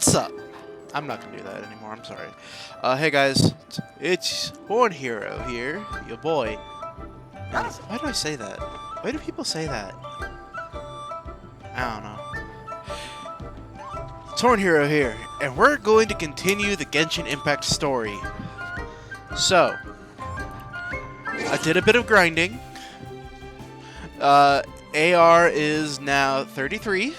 What's up? I'm not gonna do that anymore, I'm sorry. Hey guys, it's Horn Hero here, your boy. Why do I say that? Why do people say that? I don't know. It's Horn Hero here, and we're going to continue the Genshin Impact story. So, I did a bit of grinding. AR is now 33.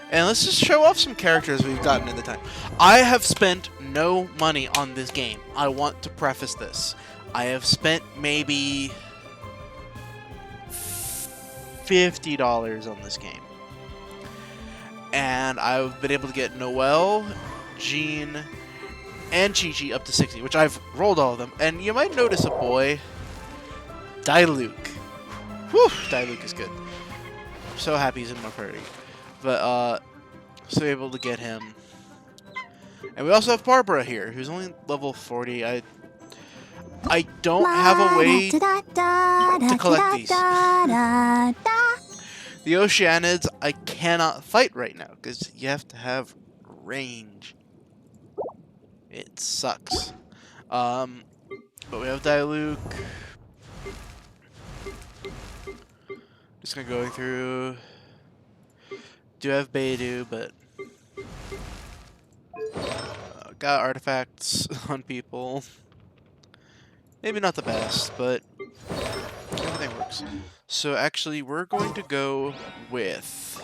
And let's just show off some characters we've gotten in the time. I have spent no money on this game. I want to preface this. I have spent maybe $50 on this game. And I've been able to get Noelle, Jean, and Chi-Chi up to 60, which I've rolled all of them. And you might notice a boy, Diluc. Whew, Diluc is good. I'm so happy he's in my party. But, so we're able to get him. And we also have Barbara here, who's only level 40. I don't have a way to collect these. The Oceanids, I cannot fight right now, because you have to have range. It sucks. But we have Diluc. Just gonna go through. Do have Beidou, but got artifacts on people. Maybe not the best, but everything works. So actually, we're going to go with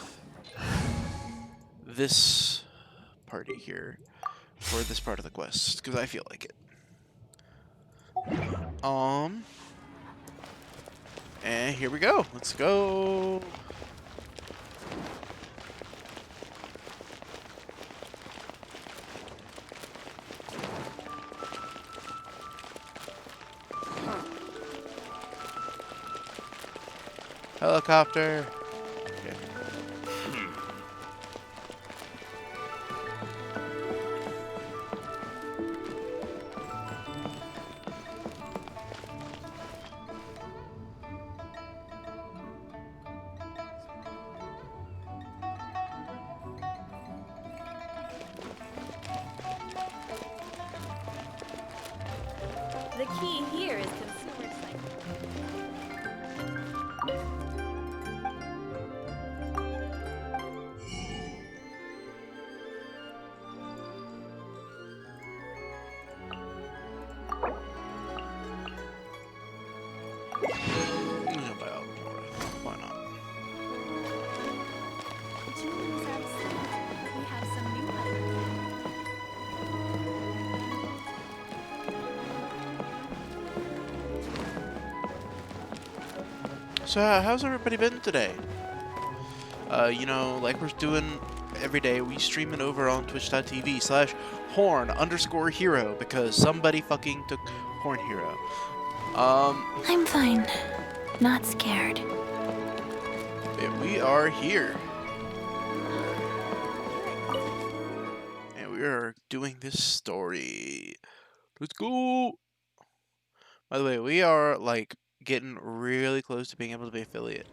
this party here for this part of the quest because I feel like it. And here we go. Let's go. Helicopter. Okay. The key here is consumer cycle. Why not? Julius out sick. We have some new letters. So how's everybody been today? You know, like we're doing every day, we stream it over on twitch.tv/horn_hero because somebody fucking took Horn Hero. I'm fine. Not scared. And we are here. And we are doing this story. Let's go! By the way, we are, like, getting really close to being able to be affiliate.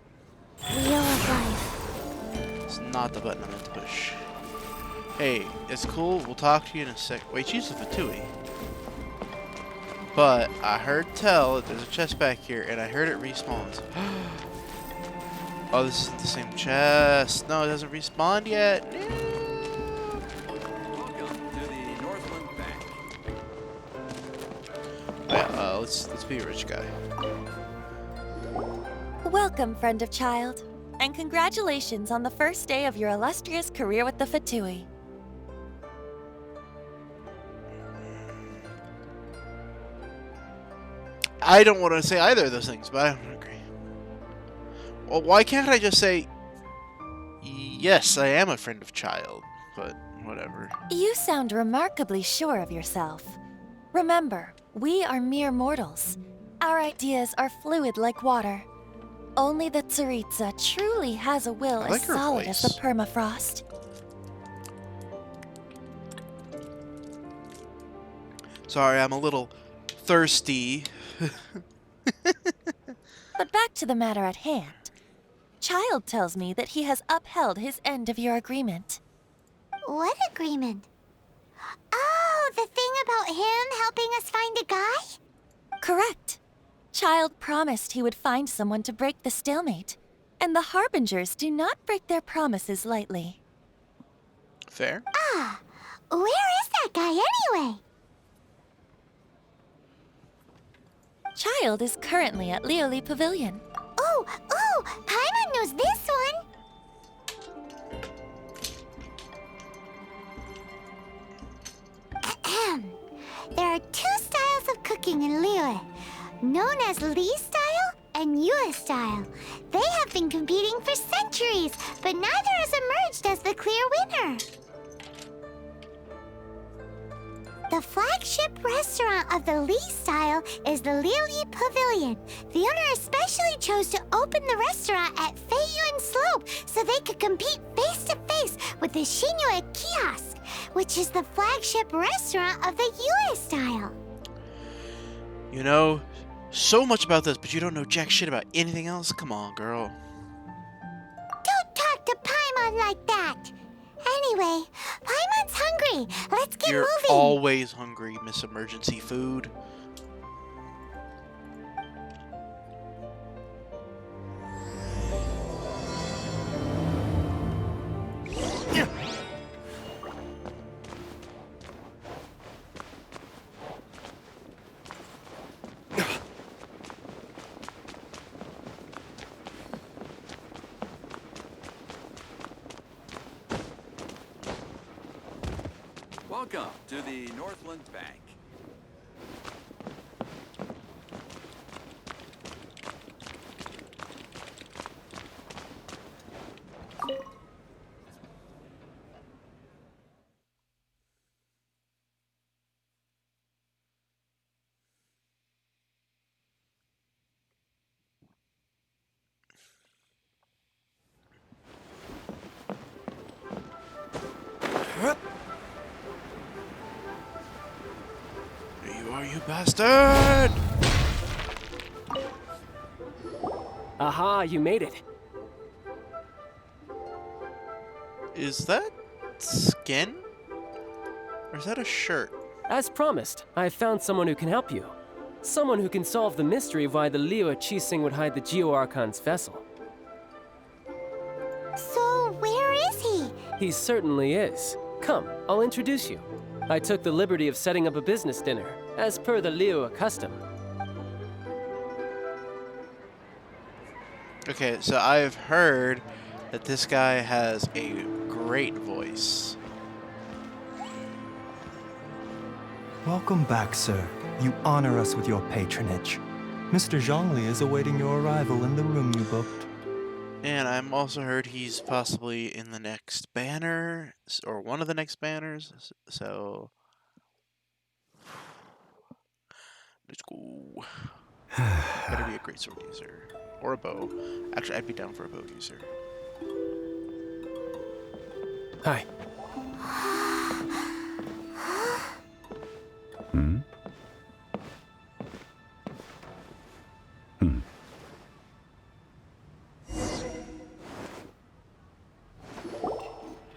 Wheel of life. It's not the button I meant to push. Hey, it's cool. We'll talk to you in a sec. Wait, she's a Fatui. But I heard tell that there's a chest back here, and I heard it respawns. Oh, this isn't the same chest. No, it doesn't respawn yet. No. Welcome to the Northland Bank. Yeah, let's be a rich guy. Welcome, friend of child. And congratulations on the first day of your illustrious career with the Fatui. I don't want to say either of those things, but I don't agree. Well, why can't I just say, yes, I am a friend of child, but whatever. You sound remarkably sure of yourself. Remember, we are mere mortals. Our ideas are fluid like water. Only the Tsaritsa truly has a will like as her solid as the voice. permafrost. Sorry, I'm a little thirsty. But back to the matter at hand. Child tells me that he has upheld his end of your agreement. What agreement? Oh, the thing about him helping us find a guy? Correct. Child promised he would find someone to break the stalemate, and the Harbingers do not break their promises lightly. Fair. Ah, where is that guy anyway? Child is currently at Lioli Pavilion. Oh, Paimon knows this one. Ahem. There are two styles of cooking in Liyue, known as Li style and Yue style. They have been competing for centuries, but neither has emerged as the clear winner. The flagship restaurant of the Li style is the Lioli Pavilion. The owner especially chose to open the restaurant at Feiyuan Slope so they could compete face to face with the Shinyue Kiosk, which is the flagship restaurant of the Yue style. You know so much about this, but you don't know jack shit about anything else? Come on, girl. Don't talk to Paimon like that. Anyway, Paimon's hungry. Let's get You're moving. always hungry, Miss Emergency Food. Welcome to the Northland Bank. You bastard! Aha, you made it. Is that skin? Or is that a shirt? As promised, I found someone who can help you. Someone who can solve the mystery of why the Liyue Qixing would hide the Geo-Archon's vessel. So, where is he? He certainly is. Come, I'll introduce you. I took the liberty of setting up a business dinner, as per the Liyue custom. Okay, so I've heard that this guy has a great voice. Welcome back, sir. You honor us with your patronage. Mr. Zhongli is awaiting your arrival in the room you booked. And I'm also heard he's possibly in the next banner, or one of the next banners, so... Let's go. Better be a great sword user. Or a bow. Actually, I'd be down for a bow user. Hi.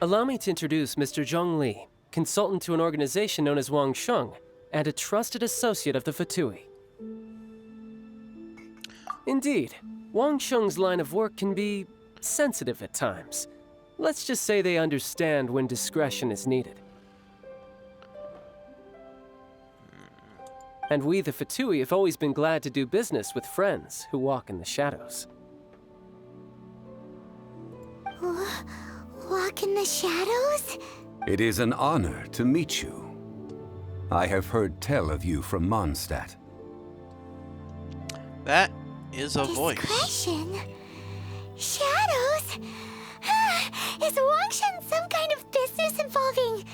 Allow me to introduce Mr. Zhong Li, consultant to an organization known as Wang Sheng, and a trusted associate of the Fatui. Indeed, Wang Sheng's line of work can be sensitive at times. Let's just say they understand when discretion is needed. And we, the Fatui, have always been glad to do business with friends who walk in the shadows. Walk in the shadows? It is an honor to meet you. I have heard tell of you from Mondstadt. That is a voice. Discretion? Shadows? Is Wangshan some kind of business involving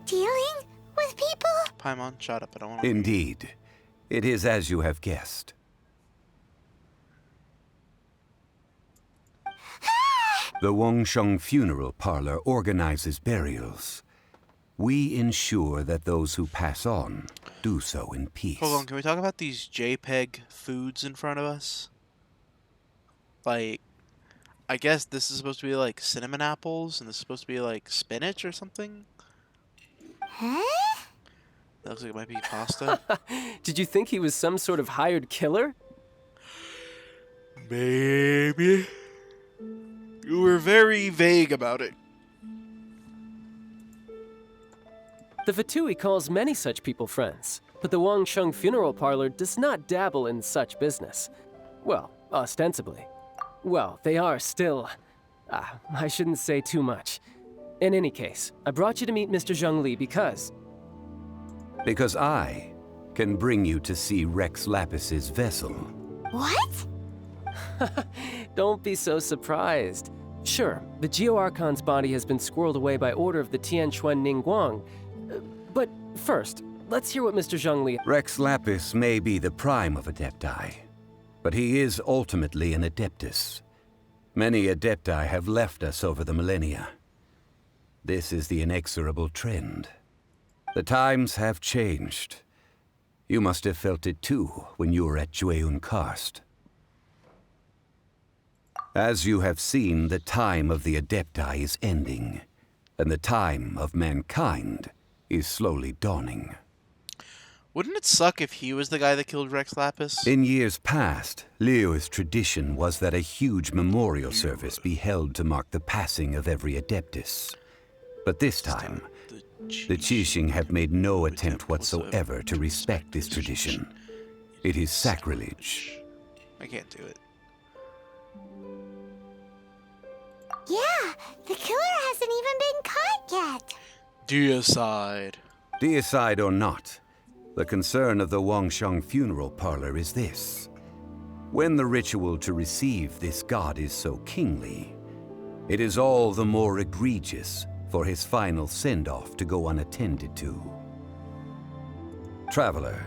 dealing with people? Paimon, shut up. I don't want to... Indeed. It is as you have guessed. The Wangsheng Funeral Parlor organizes burials. We ensure that those who pass on do so in peace. Hold on, can we talk about these JPEG foods in front of us? Like, I guess this is supposed to be like cinnamon apples, and this is supposed to be like spinach or something. Huh? That looks like it might be pasta. Did you think he was some sort of hired killer? Maybe. You were very vague about it. The Fatui calls many such people friends, but the Wangsheng Funeral Parlor does not dabble in such business. Well, ostensibly. Well, they are still... I shouldn't say too much. In any case, I brought you to meet Mr. Zhongli because... Because I can bring you to see Rex Lapis's vessel. What? Don't be so surprised. Sure, the Geo-Archon's body has been squirreled away by order of the Tianquan Ningguang. But first, let's hear what Mr. Zhongli... Rex Lapis may be the prime of Adepti, but he is ultimately an Adeptus. Many Adepti have left us over the millennia. This is the inexorable trend. The times have changed. You must have felt it too when you were at Jueyun Karst. As you have seen, the time of the Adepti is ending, and the time of mankind is slowly dawning. Wouldn't it suck if he was the guy that killed Rex Lapis? In years past, Leo's tradition was that a huge memorial service be held to mark the passing of every Adeptus. But this time, the Qixing have made no attempt whatsoever to respect this tradition. It is sacrilege. I can't do it. Yeah, the killer hasn't even been caught yet. Deicide. Deicide or not, the concern of the Wangsheng Funeral Parlor is this. When the ritual to receive this god is so kingly, it is all the more egregious for his final send-off to go unattended to. Traveler,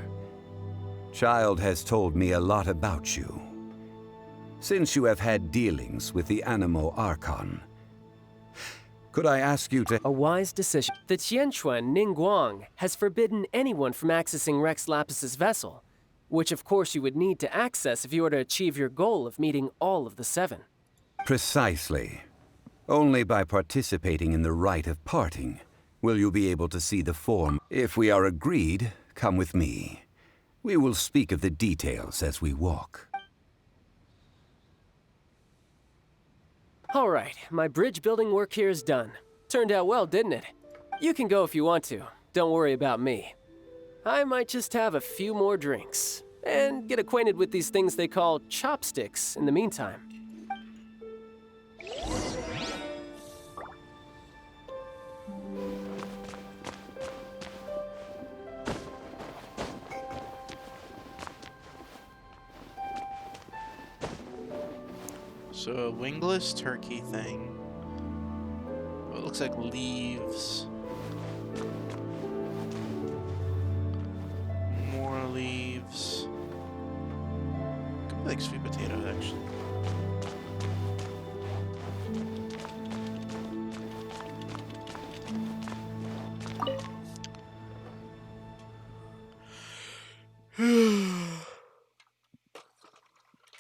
Child has told me a lot about you. Since you have had dealings with the Animo Archon, could I ask you to... A wise decision. The Tianquan Ningguang has forbidden anyone from accessing Rex Lapis's vessel, which of course you would need to access if you were to achieve your goal of meeting all of the 7. Precisely. Only by participating in the rite of parting will you be able to see the form. If we are agreed, come with me. We will speak of the details as we walk. All right, my bridge building work here is done. Turned out well, didn't it? You can go if you want to. Don't worry about me. I might just have a few more drinks and get acquainted with these things they call chopsticks in the meantime. So a wingless turkey thing. Oh, it looks like leaves. More leaves. Could be like sweet potatoes, actually.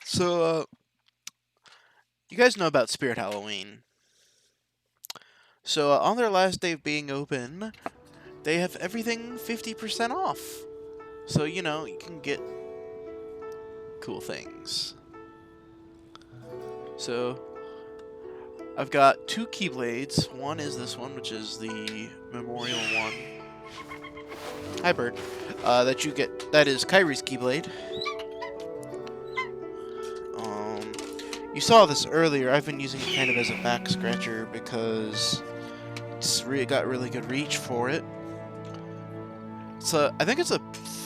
So, you guys know about Spirit Halloween. So, on their last day of being open, they have everything 50% off. So, you know, you can get cool things. So, I've got 2 Keyblades. One is this one, which is the Memorial one. Hi, Bird. That you get. That is Kyrie's Keyblade. You saw this earlier. I've been using it kind of as a back scratcher because it's got really good reach for it. I think it's a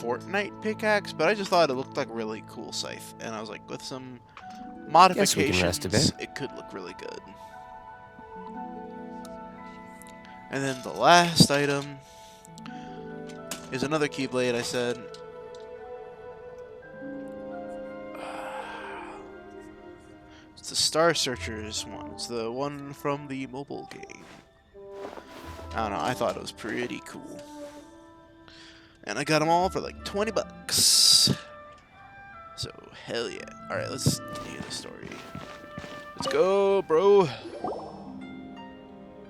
Fortnite pickaxe, but I just thought it looked like a really cool scythe, and I was like, with some modifications, it could look really good. And then the last item is another Keyblade. I said. It's the Star Searchers one. It's the one from the mobile game. I don't know. I thought it was pretty cool. And I got them all for like 20 bucks. So, hell yeah. Alright, let's do the story. Let's go, bro.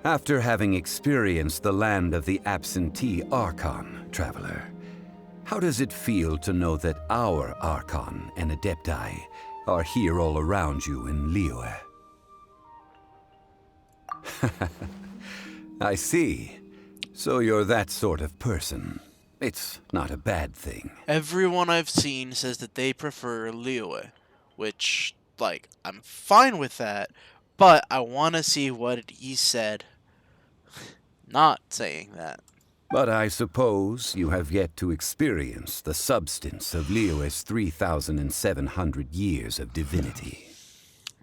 After having experienced the land of the absentee Archon, traveler, how does it feel to know that our Archon and Adepti are here all around you in Liyue? I see. So you're that sort of person. It's not a bad thing. Everyone I've seen says that they prefer Liyue, which, like, I'm fine with that, but I want to see what he said. Not saying that. But I suppose you have yet to experience the substance of Liyue's 3,700 years of divinity.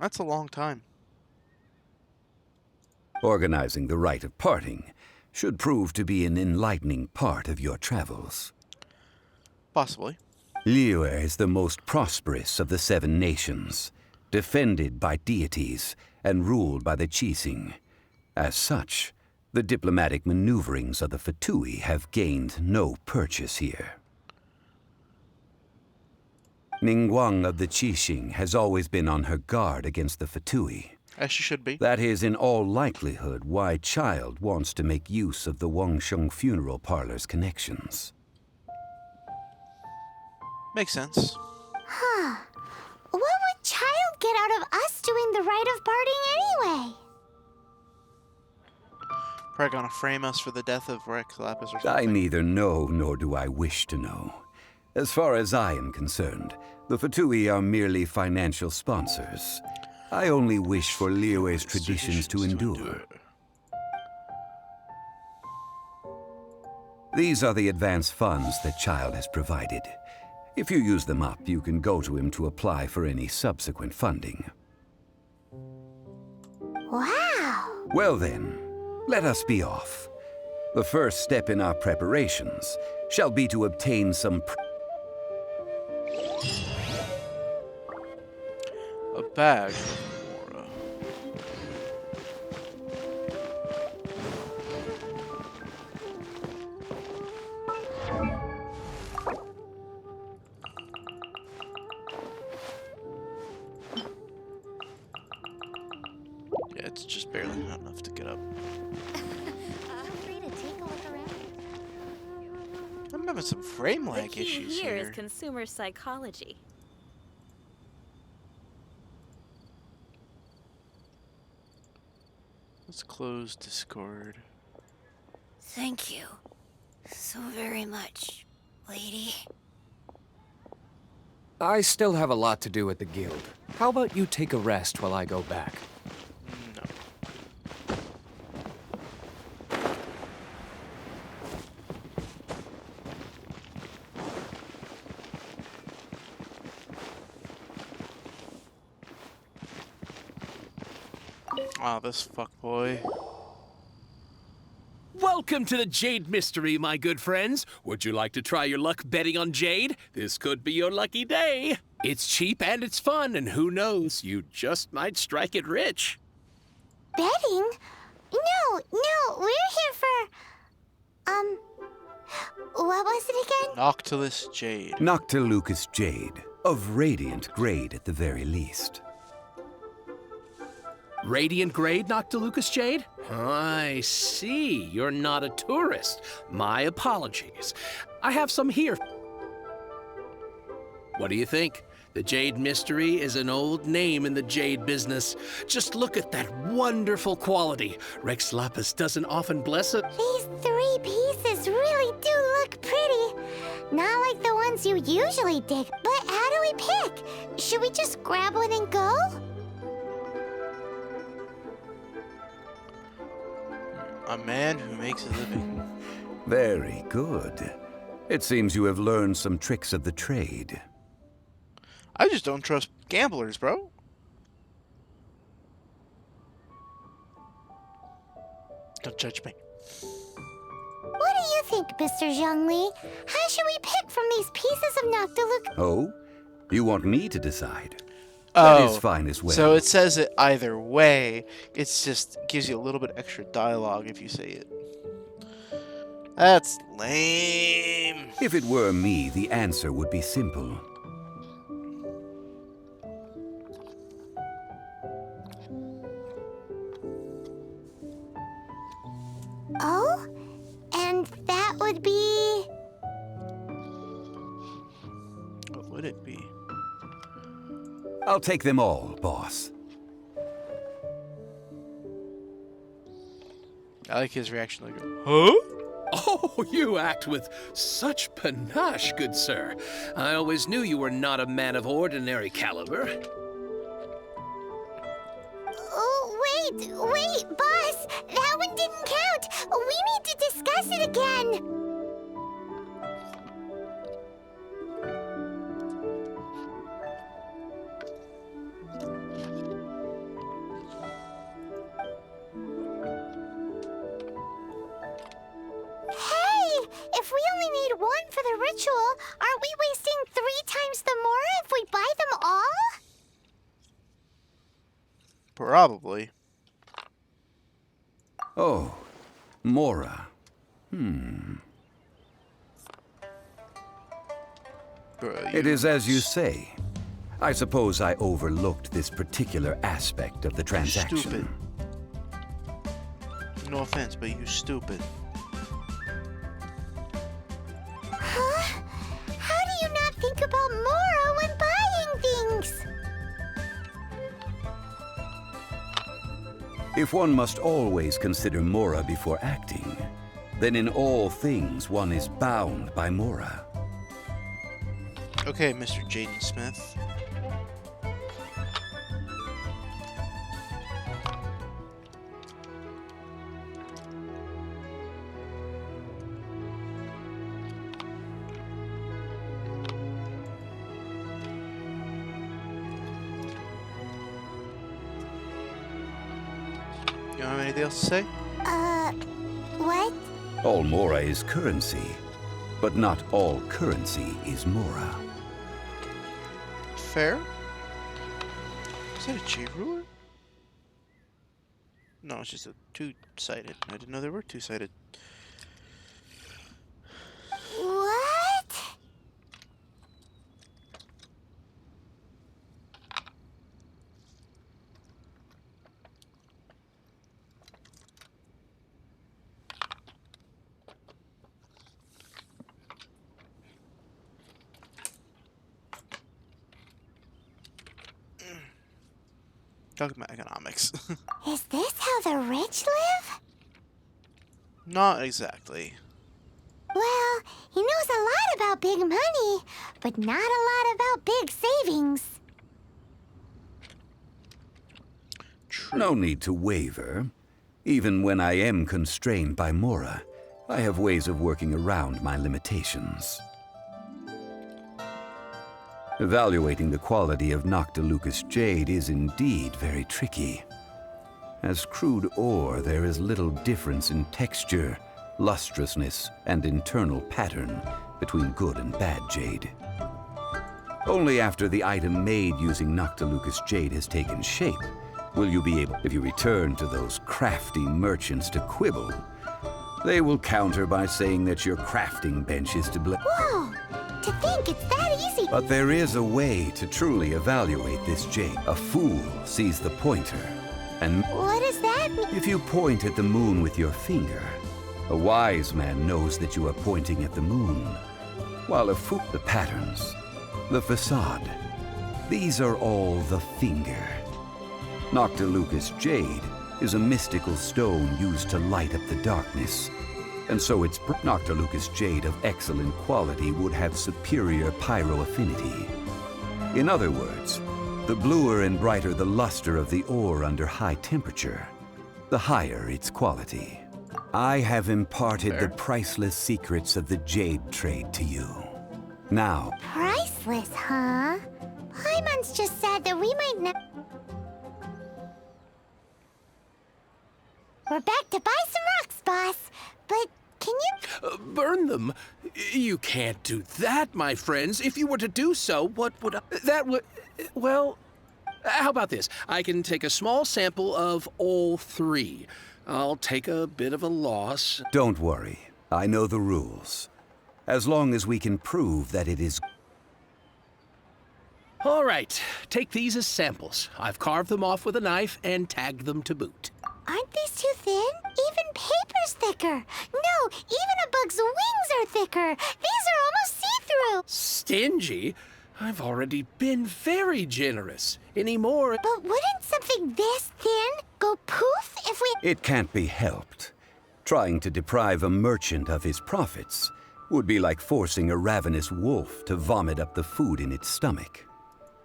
That's a long time. Organizing the rite of parting should prove to be an enlightening part of your travels. Possibly. Liyue is the most prosperous of the 7 nations, defended by deities and ruled by the Qixing. As such, the diplomatic maneuverings of the Fatui have gained no purchase here. Ningguang of the Qixing has always been on her guard against the Fatui. As she should be. That is in all likelihood why Child wants to make use of the Wangsheng funeral parlor's connections. Makes sense. Huh. What would Child get out of us doing the rite of parting anyway? Probably gonna frame us for the death of Rex Lapis or something. I neither know nor do I wish to know. As far as I am concerned, the Fatui are merely financial sponsors. I only wish for Liyue's traditions to endure. These are the advance funds that Child has provided. If you use them up, you can go to him to apply for any subsequent funding. Wow. Well then, let us be off. The first step in our preparations shall be to obtain some A bag of Mora. Yeah, it's just barely not enough to get up. Feel free to take a look around. I'm having some frame The lag key issues here is here. consumer psychology. Let's close Discord. Thank you so very much, lady. I still have a lot to do at the guild. How about you take a rest while I go back? No. Ah, this fuckboy. Welcome to the Jade Mystery, my good friends. Would you like to try your luck betting on Jade? This could be your lucky day. It's cheap and it's fun, and who knows, you just might strike it rich. Betting? No, we're here for... What was it again? Noctilus Jade. Noctilucous Jade, of radiant grade at the very least. Radiant grade, Noctilucous Jade? I see. You're not a tourist. My apologies. I have some here. What do you think? The Jade Mystery is an old name in the jade business. Just look at that wonderful quality. Rex Lapis doesn't often bless it. These 3 pieces really do look pretty. Not like the ones you usually dig, but how do we pick? Should we just grab one and go? A man who makes a living. Very good. It seems you have learned some tricks of the trade. I just don't trust gamblers, bro. Don't judge me. What do you think, Mr. Zhongli? How should we pick from these pieces of Noctiluc? Oh? You want me to decide? That is fine as well. So it says it either way. It's just gives you a little bit extra dialogue if you say it. That's lame. If it were me, the answer would be simple. Oh? And that would be... What would it be? I'll take them all, boss. I like his reaction. Like, huh? Oh, you act with such panache, good sir. I always knew you were not a man of ordinary caliber. Oh, wait, boss! That one didn't count! We need to discuss it again! Hey! If we only need one for the ritual, aren't we wasting 3 times the Mora if we buy them all? Probably. Oh, Mora. It is as you say. I suppose I overlooked this particular aspect of the transaction. Stupid. No offense, but you stupid. Huh? How do you not think about Mora when buying things? If one must always consider Mora before acting, then in all things one is bound by Mora. Okay, Mr. Jaden Smith. You don't have anything else to say? What? All Mora is currency, but not all currency is Mora. Fair? Is that a Jade ruler? No, it's just a two-sided. I didn't know there were two-sided. What? Talking about economics. Is this how the rich live? Not exactly. Well, he knows a lot about big money, but not a lot about big savings. True. No need to waver. Even when I am constrained by Mora, I have ways of working around my limitations. Evaluating the quality of Noctilucous jade is indeed very tricky. As crude ore, there is little difference in texture, lustrousness, and internal pattern between good and bad jade. Only after the item made using Noctilucous jade has taken shape will you be able, if you return to those crafty merchants to quibble, they will counter by saying that your crafting bench is to blame. Whoa! To think it's that easy! But there is a way to truly evaluate this jade. A fool sees the pointer, and What does that mean? if you point at the moon with your finger, a wise man knows that you are pointing at the moon, while a fool, the patterns, the facade, these are all the finger. Noctilucous jade is a mystical stone used to light up the darkness, and so its Noctilucous jade of excellent quality would have superior pyro affinity. In other words, the bluer and brighter the luster of the ore under high temperature, the higher its quality. I have imparted the priceless secrets of the jade trade to you. Now, Priceless, huh? Paimon's just said that we might not... We're back to buy some rocks, boss. But can you... Burn them? You can't do that, my friends. If you were to do so, what would I... That would... Well, how about this? I can take a small sample of all 3. I'll take a bit of a loss. don't worry. I know the rules. As long as we can prove that it is... All right, take these as samples. I've carved them off with a knife and tagged them to boot. Aren't these too thin? Even paper's thicker. No, even a bug's wings are thicker. These are almost see-through. Stingy? I've already been very generous. Any more? But wouldn't something this thin go poof if we... It can't be helped. Trying to deprive a merchant of his profits would be like forcing a ravenous wolf to vomit up the food in its stomach.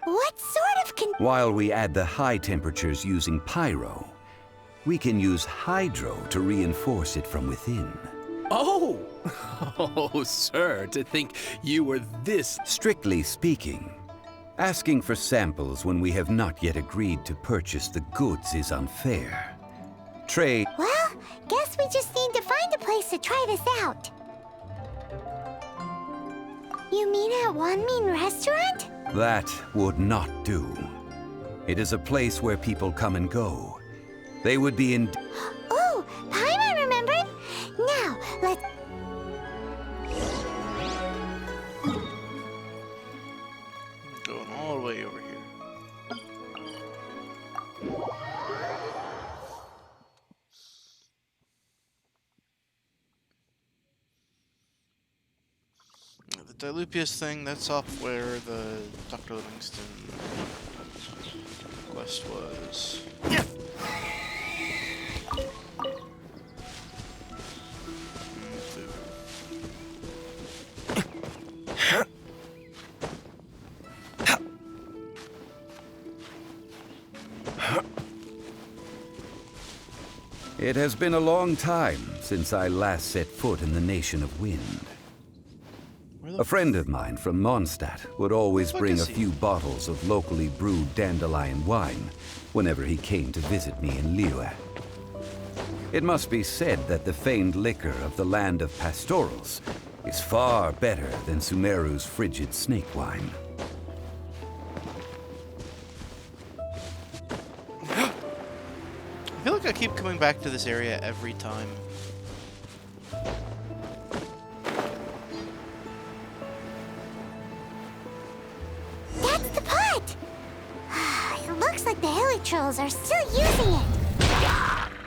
What sort of While we add the high temperatures using pyro, we can use hydro to reinforce it from within. Oh! Oh, sir, to think you were this... Strictly speaking, asking for samples when we have not yet agreed to purchase the goods is unfair. Trade... Well, guess we just need to find a place to try this out. You mean at Wanmin Restaurant? That would not do. It is a place where people come and go. They would be in... Oh, Paimon remembered. Now, let's... Going all the way over here. The Dilupius thing, that's off where the Dr. Livingston quest was. It has been a long time since I last set foot in the Nation of Wind. A friend of mine from Mondstadt would always bring a few bottles of locally brewed dandelion wine whenever he came to visit me in Liyue. It must be said that the famed liquor of the land of pastorals is far better than Sumeru's frigid snake wine. I feel like I keep coming back to this area every time. That's the pot! It looks like the Hilichurls are still using it.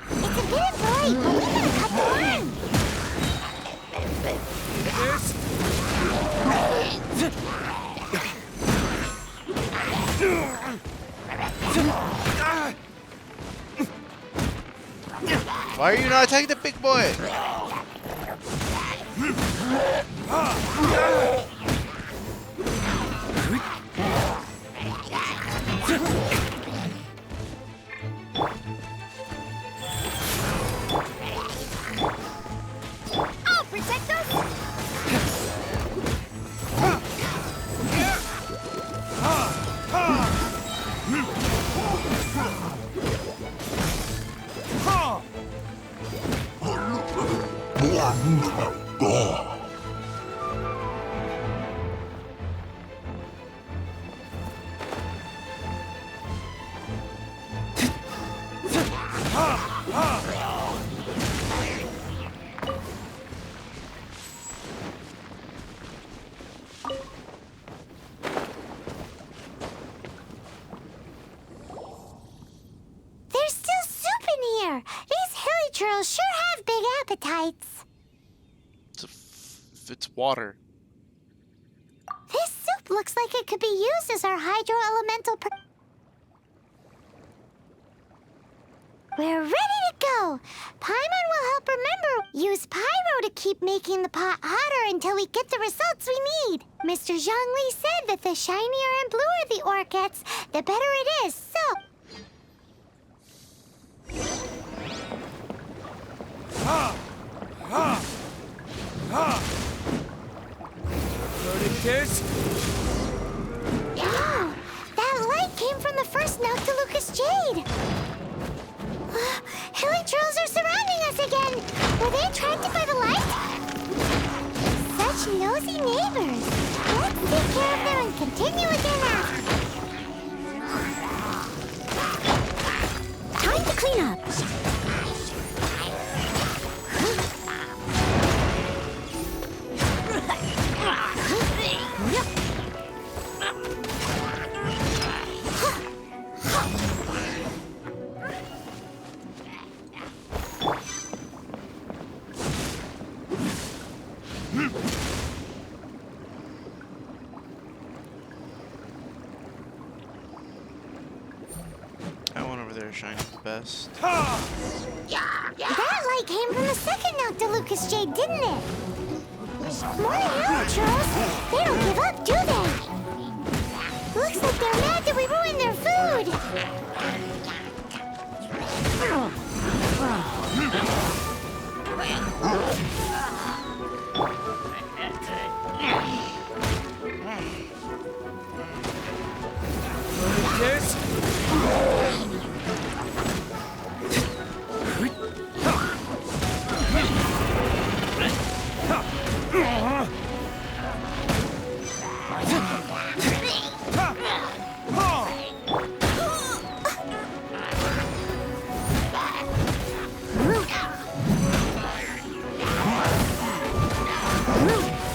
It's a bit of light, but we gotta cut the line. Why are you not attacking the big boy? I'll protect us! There's still soup in here! These Hilichurls sure have big appetites. It's water. This soup looks like it could be used as our hydro-elemental We're ready to go! Paimon will help remember. Use pyro to keep making the pot hotter until we get the results we need. Mr. Zhongli said that the shinier and bluer the ore gets, the better it is, so... Wow! That light came from the first Noctilucous Jade! Hilichurls are surrounding us again! Were they attracted by the light? Such nosy neighbors! Let's take care of them and continue again after. Time to clean up! shining the best. That light came from the second Noctilucous Jade, didn't it? More hell, Charles. They don't give up, do they? Looks like they're mad that we ruined their food. Yes?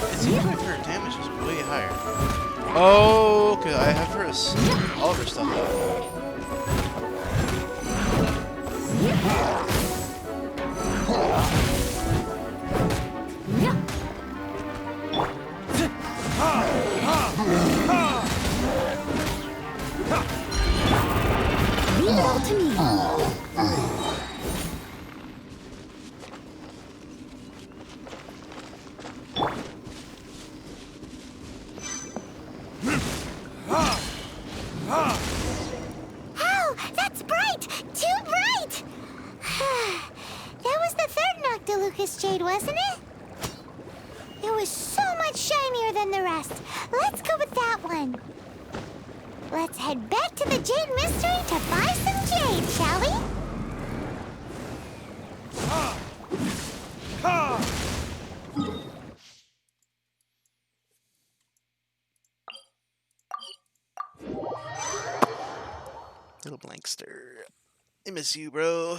It seems like her damage is way higher. Oh, okay. I have her all of her stuff though. Leave it all to me. Ow! That's bright! Too bright! That was the third Noctilucous Jade, wasn't it? It was so much shinier than the rest. Let's go with that one. Let's head back to the Jade Mystery to buy some jade, shall we? Little Blankster. I miss you, bro.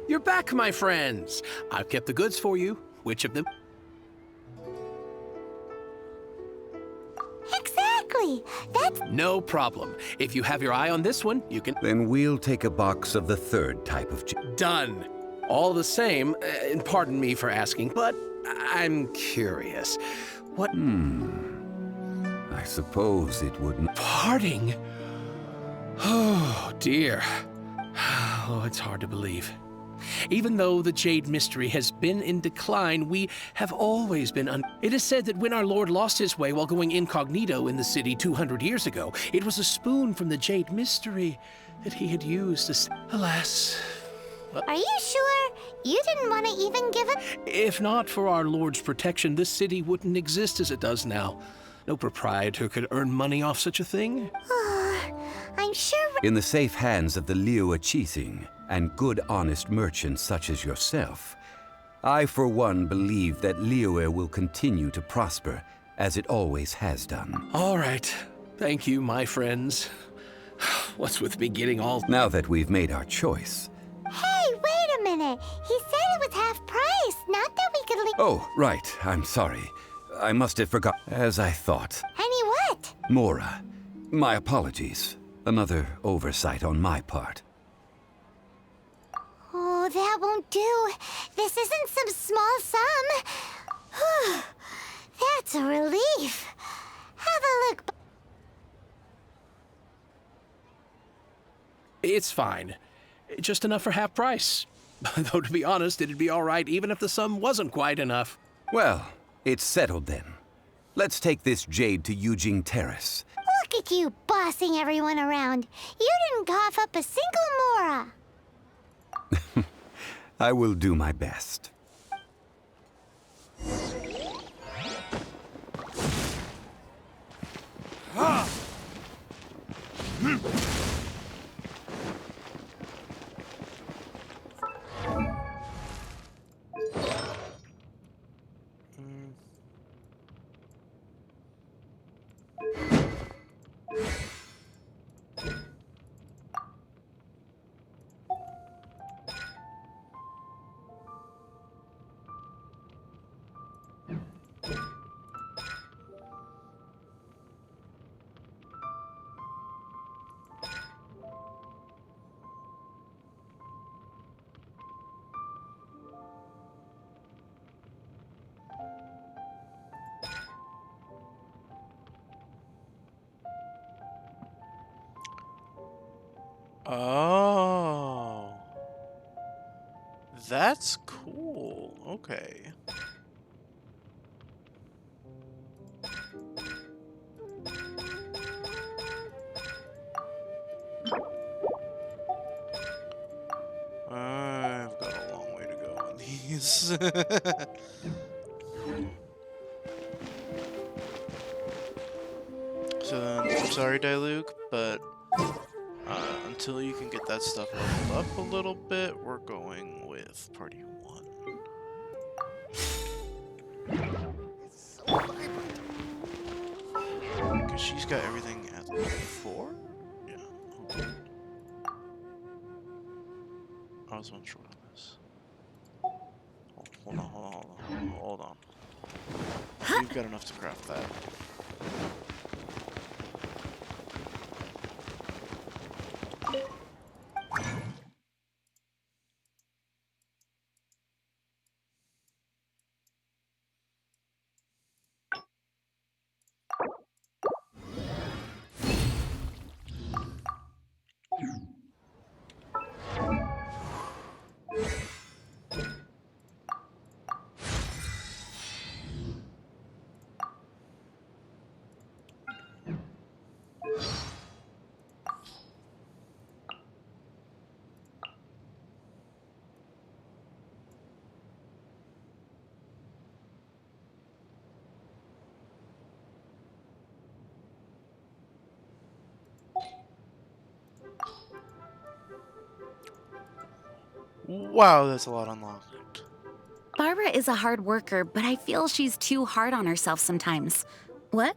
You're back, my friends. I've kept the goods for you. Which of them? Exactly. That's No problem. If you have your eye on this one, you can... Then we'll take a box of the third type of Done. All the same, and pardon me for asking, but I'm curious. What... I suppose it wouldn't. Parting? Oh, dear. Oh, it's hard to believe. Even though the Jade Mystery has been in decline, we have always been It is said that when our Lord lost his way while going incognito in the city 200 years ago, it was a spoon from the Jade Mystery that he had used as... Alas... Are you sure? You didn't want to even give it? If not for our Lord's protection, this city wouldn't exist as it does now. No proprietor could earn money off such a thing. I'm sure... In the safe hands of the Liu Chising and good honest merchants such as yourself, I for one believe that Liyue will continue to prosper as it always has done. All right. Thank you, my friends. What's with me getting all... Now that we've made our choice... Hey, wait a minute. He said it was half price, not that we could leave... Oh, right. I'm sorry. I must have forgotten. As I thought. Any what? Mora. My apologies. Another oversight on my part. Oh, that won't do. This isn't some small sum. Whew. That's a relief. Have a look. It's fine. Just enough for half price. Though, to be honest, it'd be all right even if the sum wasn't quite enough. Well, it's settled then. Let's take this jade to Yujing Terrace. Look at you bossing everyone around. You didn't cough up a single Mora. I will do my best. Oh. That's cool. Okay. I've got a long way to go on these. So then, I'm sorry, Diluc, but until you can get that stuff leveled up a little bit, we're going with Party 1. Because she's got everything at 4? Yeah, okay. I was one short on this. Hold on. We've got enough to craft that. Wow, that's a lot unlocked. Barbara is a hard worker, but I feel she's too hard on herself sometimes. What?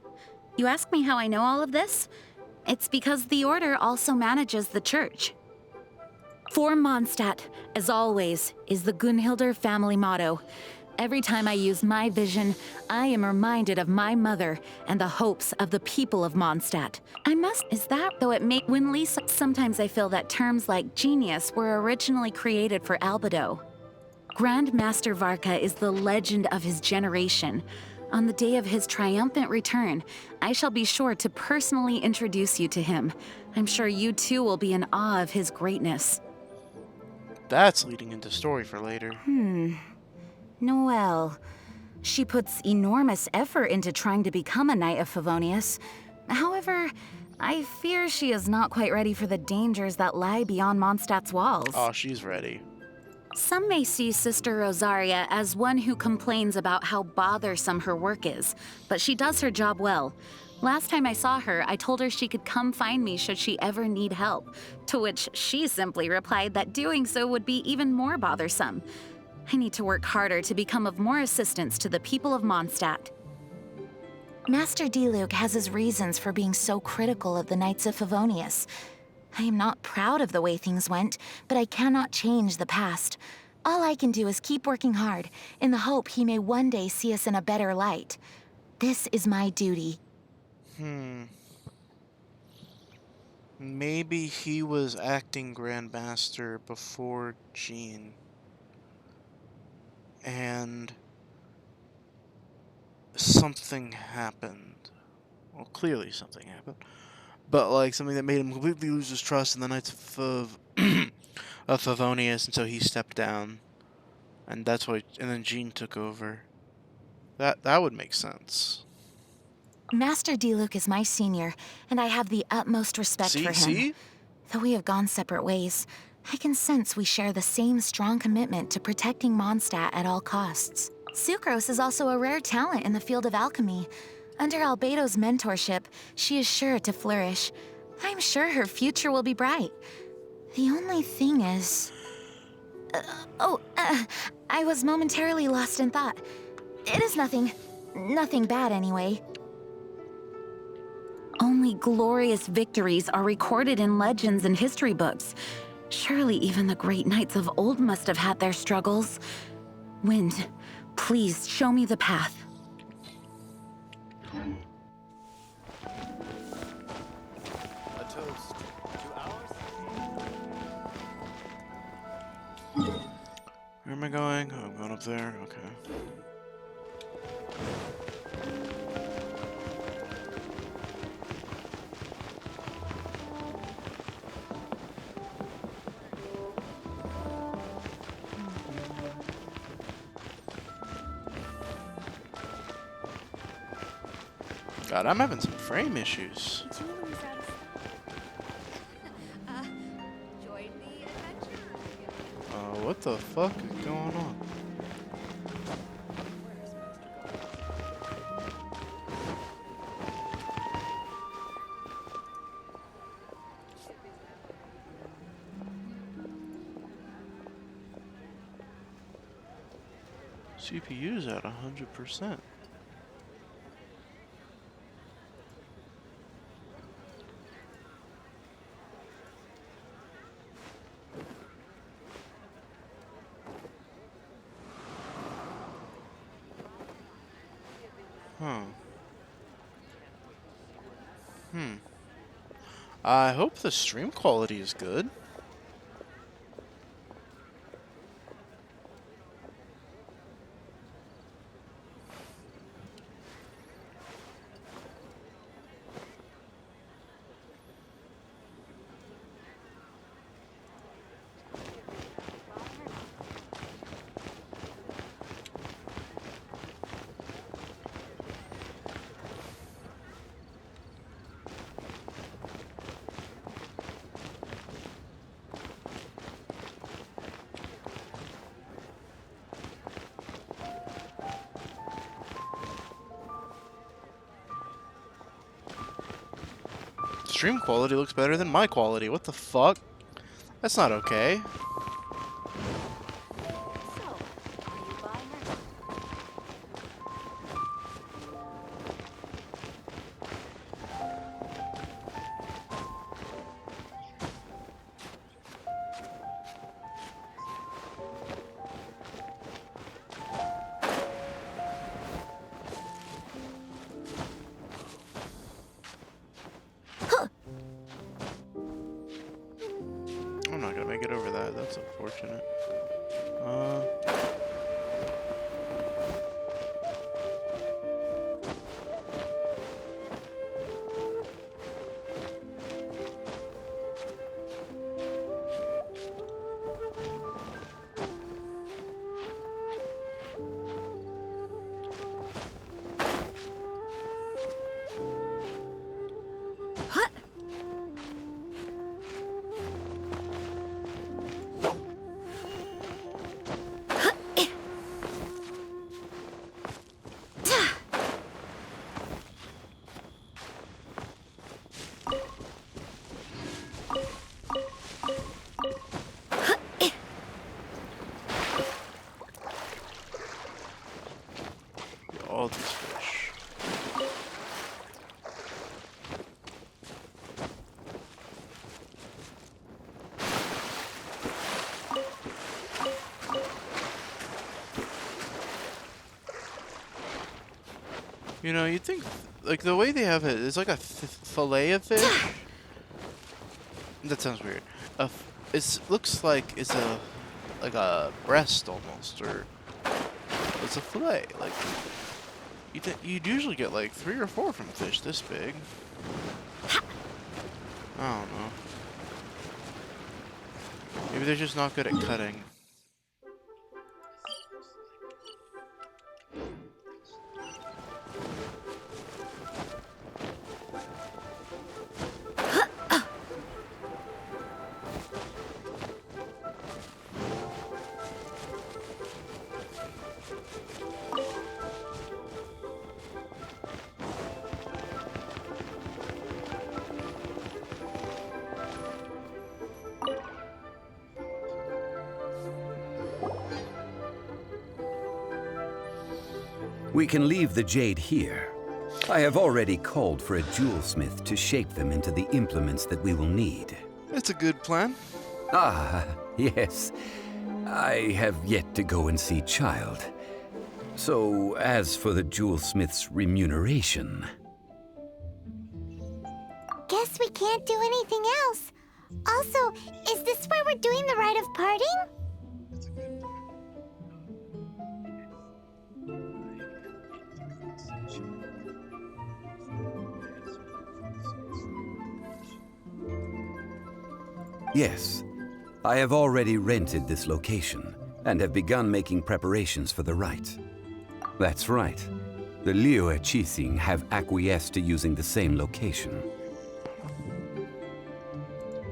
You ask me how I know all of this? It's because the Order also manages the church. For Mondstadt, as always, is the Gunhildr family motto. Every time I use my vision, I am reminded of my mother and the hopes of the people of Mondstadt. Is that, though it may, when Lisa, sometimes I feel that terms like genius were originally created for Albedo. Grand Master Varka is the legend of his generation. On the day of his triumphant return, I shall be sure to personally introduce you to him. I'm sure you too will be in awe of his greatness. That's leading into story for later. Noelle. She puts enormous effort into trying to become a Knight of Favonius. However, I fear she is not quite ready for the dangers that lie beyond Mondstadt's walls. Oh, she's ready. Some may see Sister Rosaria as one who complains about how bothersome her work is, but she does her job well. Last time I saw her, I told her she could come find me should she ever need help, to which she simply replied that doing so would be even more bothersome. I need to work harder to become of more assistance to the people of Mondstadt. Master Diluc has his reasons for being so critical of the Knights of Favonius. I am not proud of the way things went, but I cannot change the past. All I can do is keep working hard, in the hope he may one day see us in a better light. This is my duty. Maybe he was acting Grandmaster before Jean. And something happened. Well, clearly something happened. But, like, something that made him completely lose his trust in the Knights of Favonius, and so he stepped down. And that's why, and then Jean took over. That would make sense. Master Diluc is my senior, and I have the utmost respect for him. See? Though we have gone separate ways, I can sense we share the same strong commitment to protecting Mondstadt at all costs. Sucrose is also a rare talent in the field of alchemy. Under Albedo's mentorship, she is sure to flourish. I'm sure her future will be bright. The only thing is... I was momentarily lost in thought. It is nothing. Nothing bad, anyway. Only glorious victories are recorded in legends and history books. Surely even the great knights of old must have had their struggles. Wind, please show me the path. A toast to ours? Where am I going? Oh, I'm going up there. Okay. God, I'm having some frame issues. Julie's out of stock. Join the adventure. What the fuck is going on? CPU's at 100%. I hope the stream quality is good. Stream quality looks better than my quality. What the fuck? That's not okay. So, are you buying or not? I'm not gonna make it over that. That's unfortunate. All these fish. You know, you'd think, like, the way they have it, it's like a fillet of fish. That sounds weird. It looks like it's like a breast almost, or it's a fillet. Like, you'd usually get like 3 or 4 from fish this big. I don't know. Maybe they're just not good at cutting. We can leave the jade here. I have already called for a jewelsmith to shape them into the implements that we will need. That's a good plan. Ah, yes. I have yet to go and see Child. So, as for the jewelsmith's remuneration... Guess we can't do anything else. Also, is this where we're doing the rite of parting? Yes. I have already rented this location, and have begun making preparations for the rite. That's right. The Liyue Qixing have acquiesced to using the same location.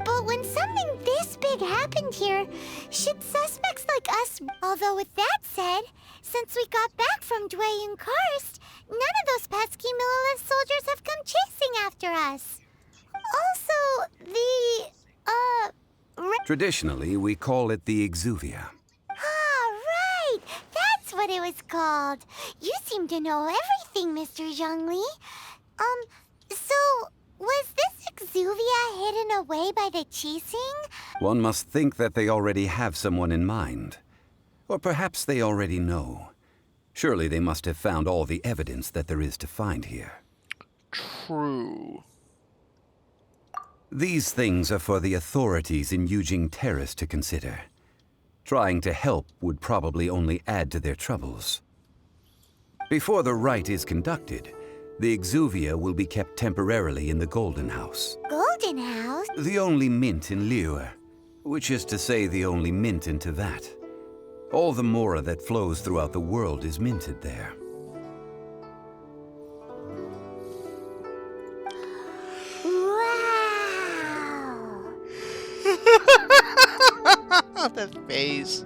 But when something this big happened here, should suspects like us... Although with that said, since we got back from Dwayne Karst, none of those pesky Millelith soldiers have come chasing after us. Also, Traditionally, we call it the Exuvia. Ah, right! That's what it was called. You seem to know everything, Mr. Zhongli. So, was this Exuvia hidden away by the Qixing? One must think that they already have someone in mind. Or perhaps they already know. Surely they must have found all the evidence that there is to find here. True. These things are for the authorities in Yujing Terrace to consider. Trying to help would probably only add to their troubles. Before the rite is conducted, the Exuvia will be kept temporarily in the Golden House. Golden House? The only mint in Liyue, which is to say the only mint in Teyvat. All the mora that flows throughout the world is minted there. Wow! That face.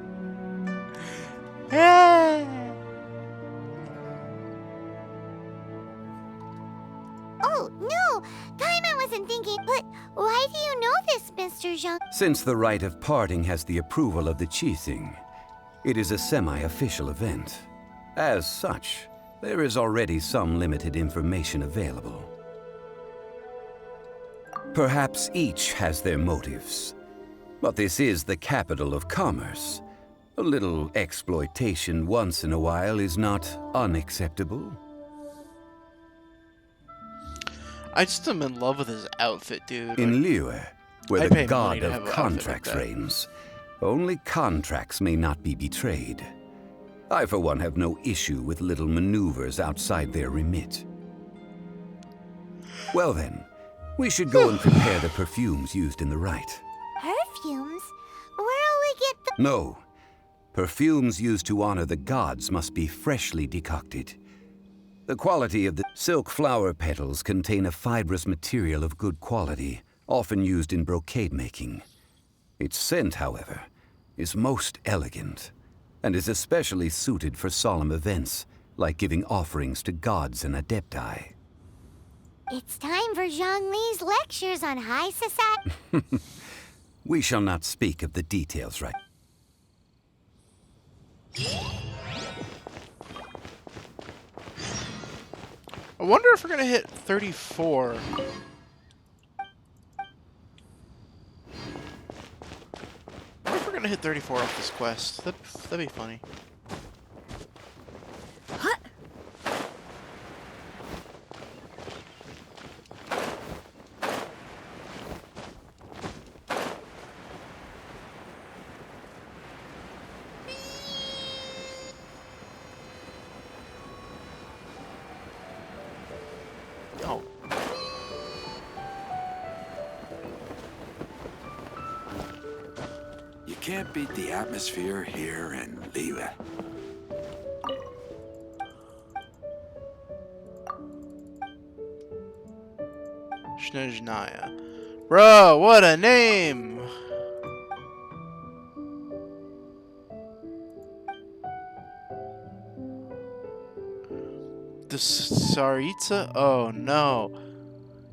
Oh, no! Paimon wasn't thinking, but why do you know this, Mr. Zhang? Since the rite of parting has the approval of the Qixing, it is a semi-official event. As such, there is already some limited information available. Perhaps each has their motives, but this is the capital of commerce. A little exploitation once in a while is not unacceptable. I just am in love with his outfit, dude. In Liyue, where I'd the pay money god to have of an outfit like contracts that. reigns, only contracts may not be betrayed. I, for one, have no issue with little maneuvers outside their remit. Well then, we should go and prepare the perfumes used in the rite. Perfumes? Where'll we get the... No. Perfumes used to honor the gods must be freshly decocted. The quality of the silk flower petals contain a fibrous material of good quality, often used in brocade making. Its scent, however, is most elegant, and is especially suited for solemn events, like giving offerings to gods and adepti. It's time for Zhongli's lectures on high society. We shall not speak of the details right. I wonder if we're gonna hit 34. I wonder if we're gonna hit 34 off this quest. That'd be funny. Oh. You can't beat the atmosphere here in Liyue. Snezhnaya. Bro, what a name! The Tsaritsa? Oh no.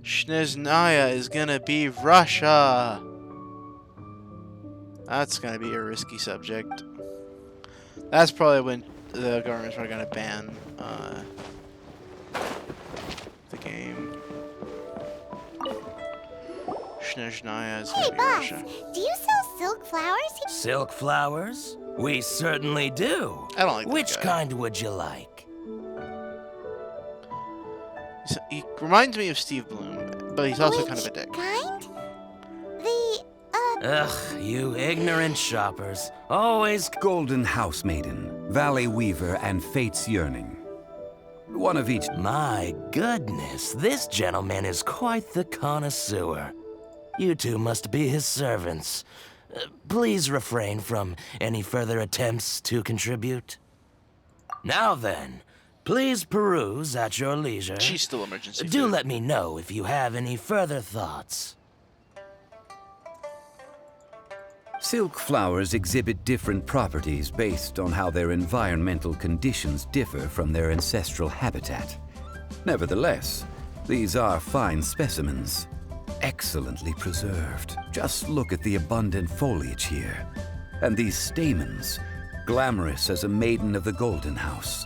Snezhnaya is gonna be Russia! That's gonna be a risky subject. That's probably when the government's probably gonna ban the game. Snezhnaya is Hey, gonna be boss, Russia. do you sell silk flowers here? Silk flowers? We certainly do. I don't like that Which guy. kind would you like? He reminds me of Steve Bloom, but he's also kind of a Which dick. kind? The, Ugh, you ignorant shoppers. Always... Golden House Maiden, Valley Weaver, and Fate's Yearning. One of each. My goodness, this gentleman is quite the connoisseur. You two must be his servants. Please refrain from any further attempts to contribute. Now then, Please peruse at your leisure. She's still emergency Do food. let me know if you have any further thoughts. Silk flowers exhibit different properties based on how their environmental conditions differ from their ancestral habitat. Nevertheless, these are fine specimens, excellently preserved. Just look at the abundant foliage here. And these stamens, glamorous as a maiden of the Golden House.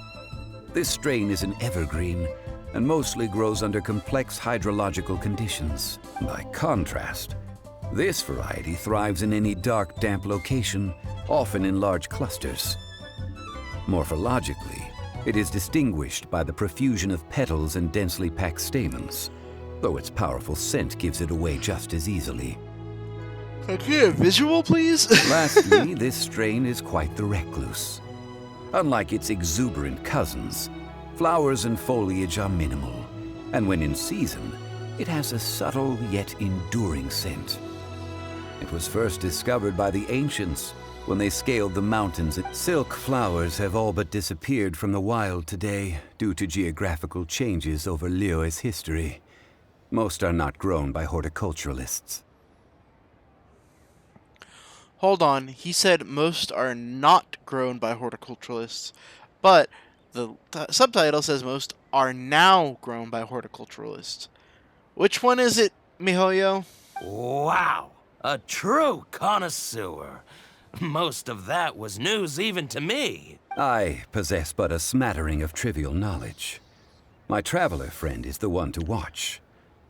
This strain is an evergreen and mostly grows under complex hydrological conditions. By contrast, this variety thrives in any dark, damp location, often in large clusters. Morphologically, it is distinguished by the profusion of petals and densely packed stamens, though its powerful scent gives it away just as easily. Can I get a visual, please? Lastly, this strain is quite the recluse. Unlike its exuberant cousins, flowers and foliage are minimal, and when in season, it has a subtle yet enduring scent. It was first discovered by the ancients when they scaled the mountains. Silk flowers have all but disappeared from the wild today due to geographical changes over Liyue's history. Most are not grown by horticulturalists. Hold on, he said most are not grown by horticulturalists, but the subtitle says most are now grown by horticulturalists. Which one is it, MiHoYo? Wow! A true connoisseur. Most of that was news even to me. I possess but a smattering of trivial knowledge. My traveler friend is the one to watch.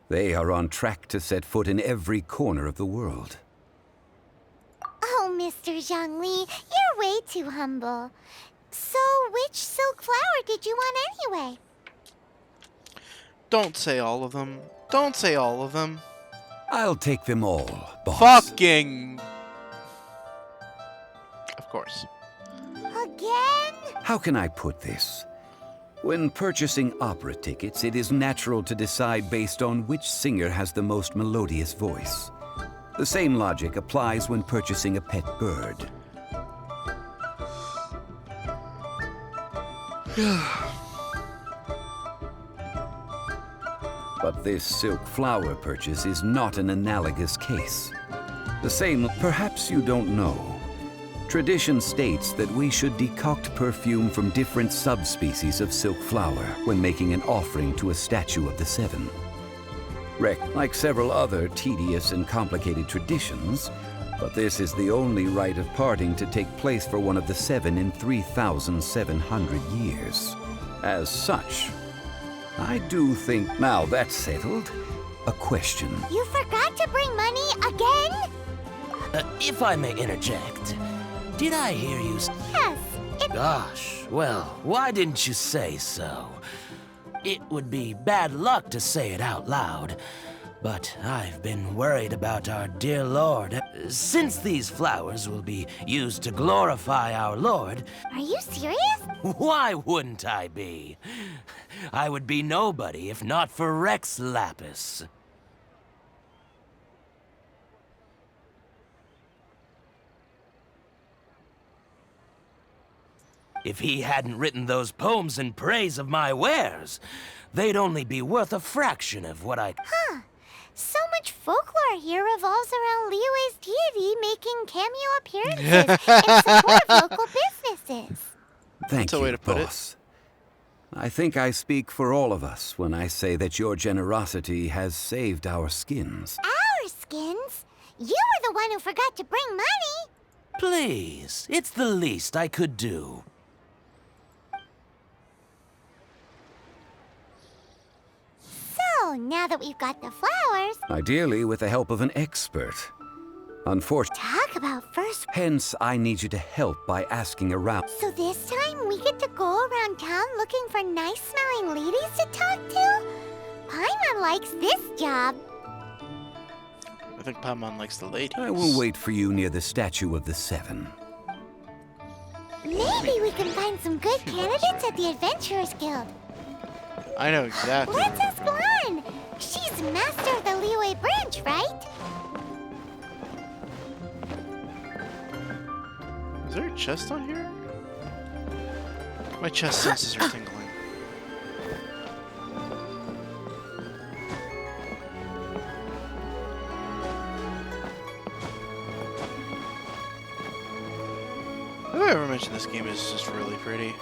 They are on track to set foot in every corner of the world. Oh, Mr. Zhongli, you're way too humble. So, which silk flower did you want anyway? Don't say all of them. Don't say all of them. I'll take them all, boss. Fucking... Of course. Again? How can I put this? When purchasing opera tickets, it is natural to decide based on which singer has the most melodious voice. The same logic applies when purchasing a pet bird. But this silk flower purchase is not an analogous case. The same, perhaps you don't know. Tradition states that we should decoct perfume from different subspecies of silk flower when making an offering to a statue of the seven. Like several other tedious and complicated traditions, but this is the only rite of parting to take place for one of the seven in 3,700 years. As such, I do think, now that's settled, a question. You forgot to bring money again? If I may interject, did I hear you Yes, Gosh, well, why didn't you say so? It would be bad luck to say it out loud, but I've been worried about our dear Lord. Since these flowers will be used to glorify our Lord... Are you serious? Why wouldn't I be? I would be nobody if not for Rex Lapis. If he hadn't written those poems in praise of my wares, they'd only be worth a fraction of what I... Huh. So much folklore here revolves around Liyue's deity making cameo appearances in support of local businesses. Thank That's a you, way to put boss. I think I speak for all of us when I say that your generosity has saved our skins. Our skins? You were the one who forgot to bring money. Please, it's the least I could do. So, now that we've got the flowers... Ideally with the help of an expert. Unfortunately... Talk about first... Hence, I need you to help by asking around. So this time we get to go around town looking for nice-smelling ladies to talk to? Paimon likes this job. I think Paimon likes the ladies. I will wait for you near the statue of the Seven. Maybe we can find some good candidates at the Adventurers Guild. I know exactly. Let's ask Lan. She's master of the Liyue branch, right? Is there a chest on here? My chest senses are tingling. I ever mentioned this game is just really pretty?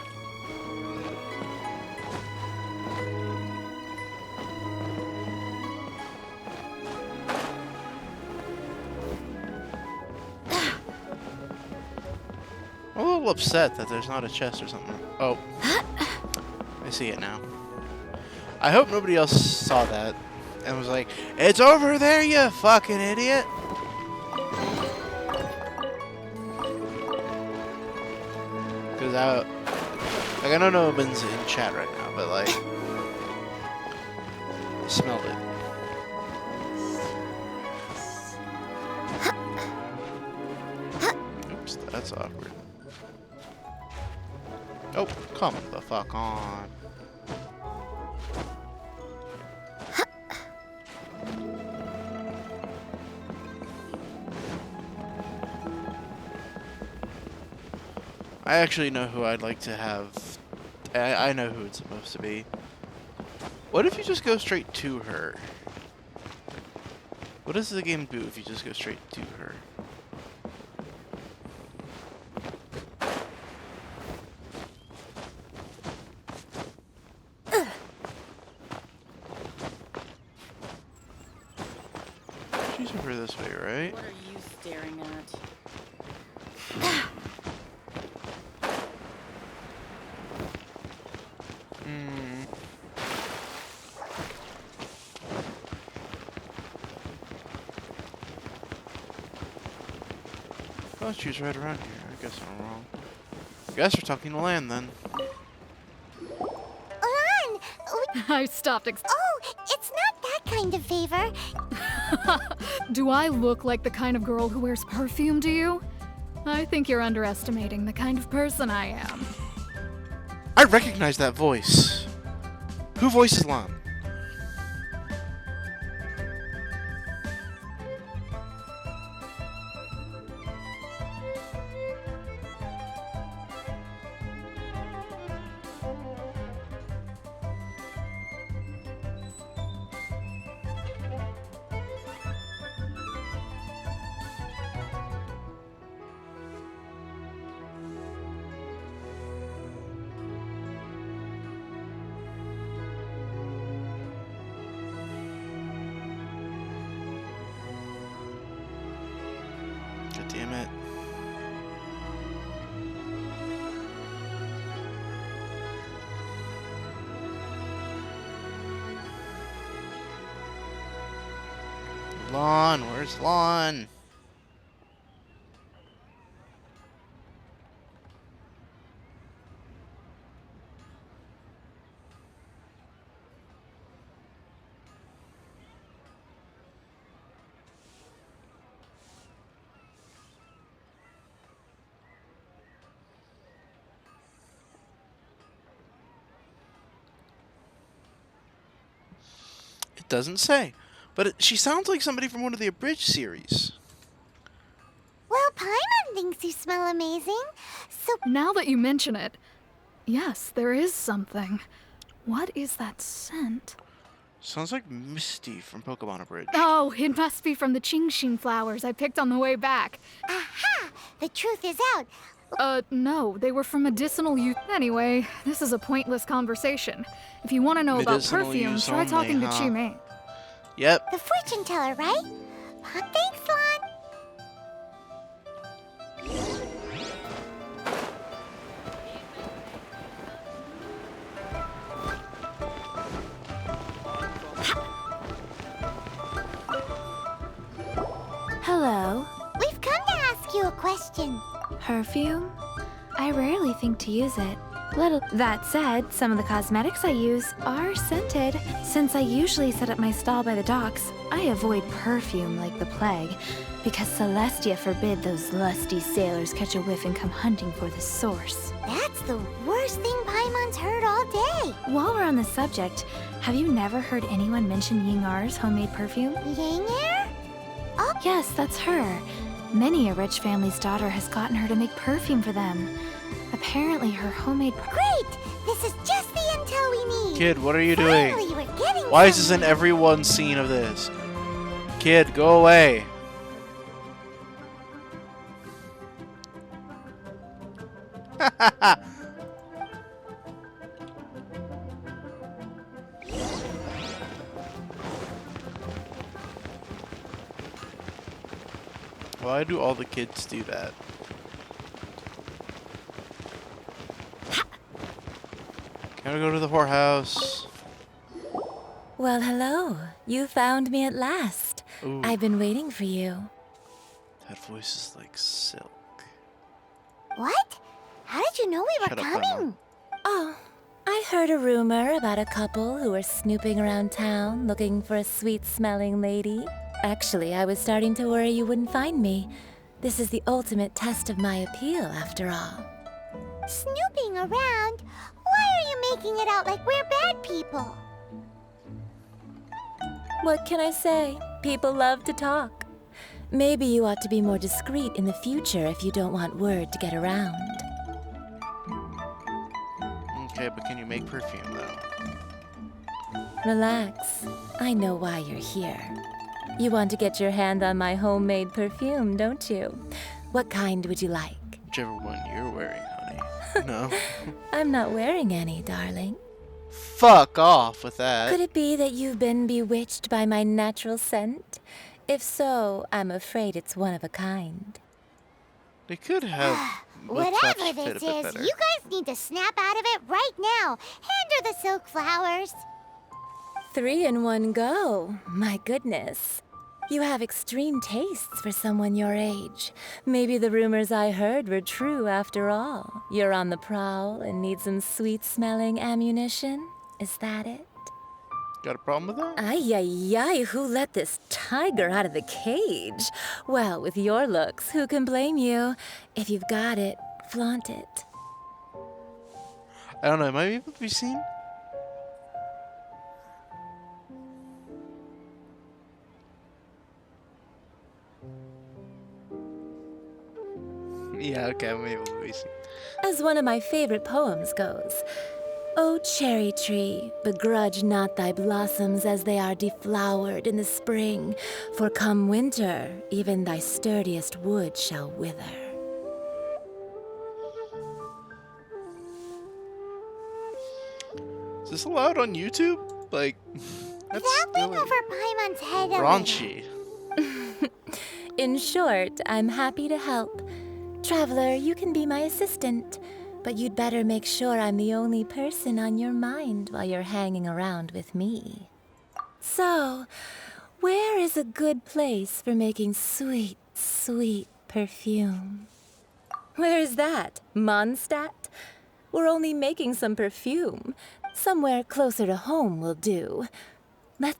I'm a little upset that there's not a chest or something. Oh. I see it now. I hope nobody else saw that and was like, "It's over there, you fucking idiot!" Because I don't know what's in chat right now, but like, I smelled it. Oops, that's awkward. Oh, come the fuck on. I actually know who I'd like to have. I know who it's supposed to be. What if you just go straight to her? What does the game do if you just go straight to her? She's over this way, right? What are you staring at? Oh, she's right around here. I guess I'm wrong. I guess we're talking to land then. Lan! I stopped. Oh, it's not that kind of favor. Do I look like the kind of girl who wears perfume to you? I think you're underestimating the kind of person I am. I recognize that voice. Who voices Lan? God damn it. Lan, where's Lan? It doesn't say. But she sounds like somebody from one of the Abridged series. Well, Paimon thinks you smell amazing. So now that you mention it, yes, there is something. What is that scent? Sounds like Misty from Pokemon Abridged. Oh, it must be from the Genshin flowers I picked on the way back. Aha! The truth is out. No, they were from medicinal use. Anyway, this is a pointless conversation. If you want to know about Medicinal perfume, use try only, talking to huh? Chimay. Yep. The fortune teller, right? Thanks, Lan. Hello. We've come to ask you a question. Perfume? I rarely think to use it. That said, some of the cosmetics I use are scented. Since I usually set up my stall by the docks, I avoid perfume like the plague, because Celestia forbid those lusty sailors catch a whiff and come hunting for the source. That's the worst thing Paimon's heard all day. While we're on the subject, have you never heard anyone mention Yingar's homemade perfume? Yinger? Oh, Yes, that's her. Many a rich family's daughter has gotten her to make perfume for them. Apparently her homemade... great! This is just the intel we need. Kid, what are you doing? Finally, we're getting Why is this in somewhere. every one scene of this? Kid, go away. Why do all the kids do that? Can I go to the whorehouse? Well, hello. You found me at last. Ooh. I've been waiting for you. That voice is like silk. What? How did you know we were Shut up, coming? Emma. Oh, I heard a rumor about a couple who were snooping around town looking for a sweet-smelling lady. Actually, I was starting to worry you wouldn't find me. This is the ultimate test of my appeal, after all. Snooping around? Why are you making it out like we're bad people? What can I say? People love to talk. Maybe you ought to be more discreet in the future if you don't want word to get around. Okay, but can you make perfume though? Relax. I know why you're here. You want to get your hand on my homemade perfume, don't you? What kind would you like? Whichever one you're wearing, honey. No. I'm not wearing any, darling. Fuck off with that. Could it be that you've been bewitched by my natural scent? If so, I'm afraid it's one of a kind. They could have. Whatever this is, you guys need to snap out of it right now. Hand her the silk flowers. 3 in one go. My goodness. You have extreme tastes for someone your age. Maybe the rumors I heard were true after all. You're on the prowl and need some sweet-smelling ammunition? Is that it? Got a problem with that? Ay, ay, ay, who let this tiger out of the cage? Well, with your looks, who can blame you? If you've got it, flaunt it. I don't know, am I able to be seen? Yeah, okay, I'm able to be seen. As one of my favorite poems goes, O cherry tree, begrudge not thy blossoms as they are deflowered in the spring, for come winter, even thy sturdiest wood shall wither. Is this allowed on YouTube? Like, that's That went really over Paimon's head a raunchy. In short, I'm happy to help. Traveler, you can be my assistant, but you'd better make sure I'm the only person on your mind while you're hanging around with me. So, where is a good place for making sweet, sweet perfume? Where is that? Mondstadt? We're only making some perfume. Somewhere closer to home will do. Let's...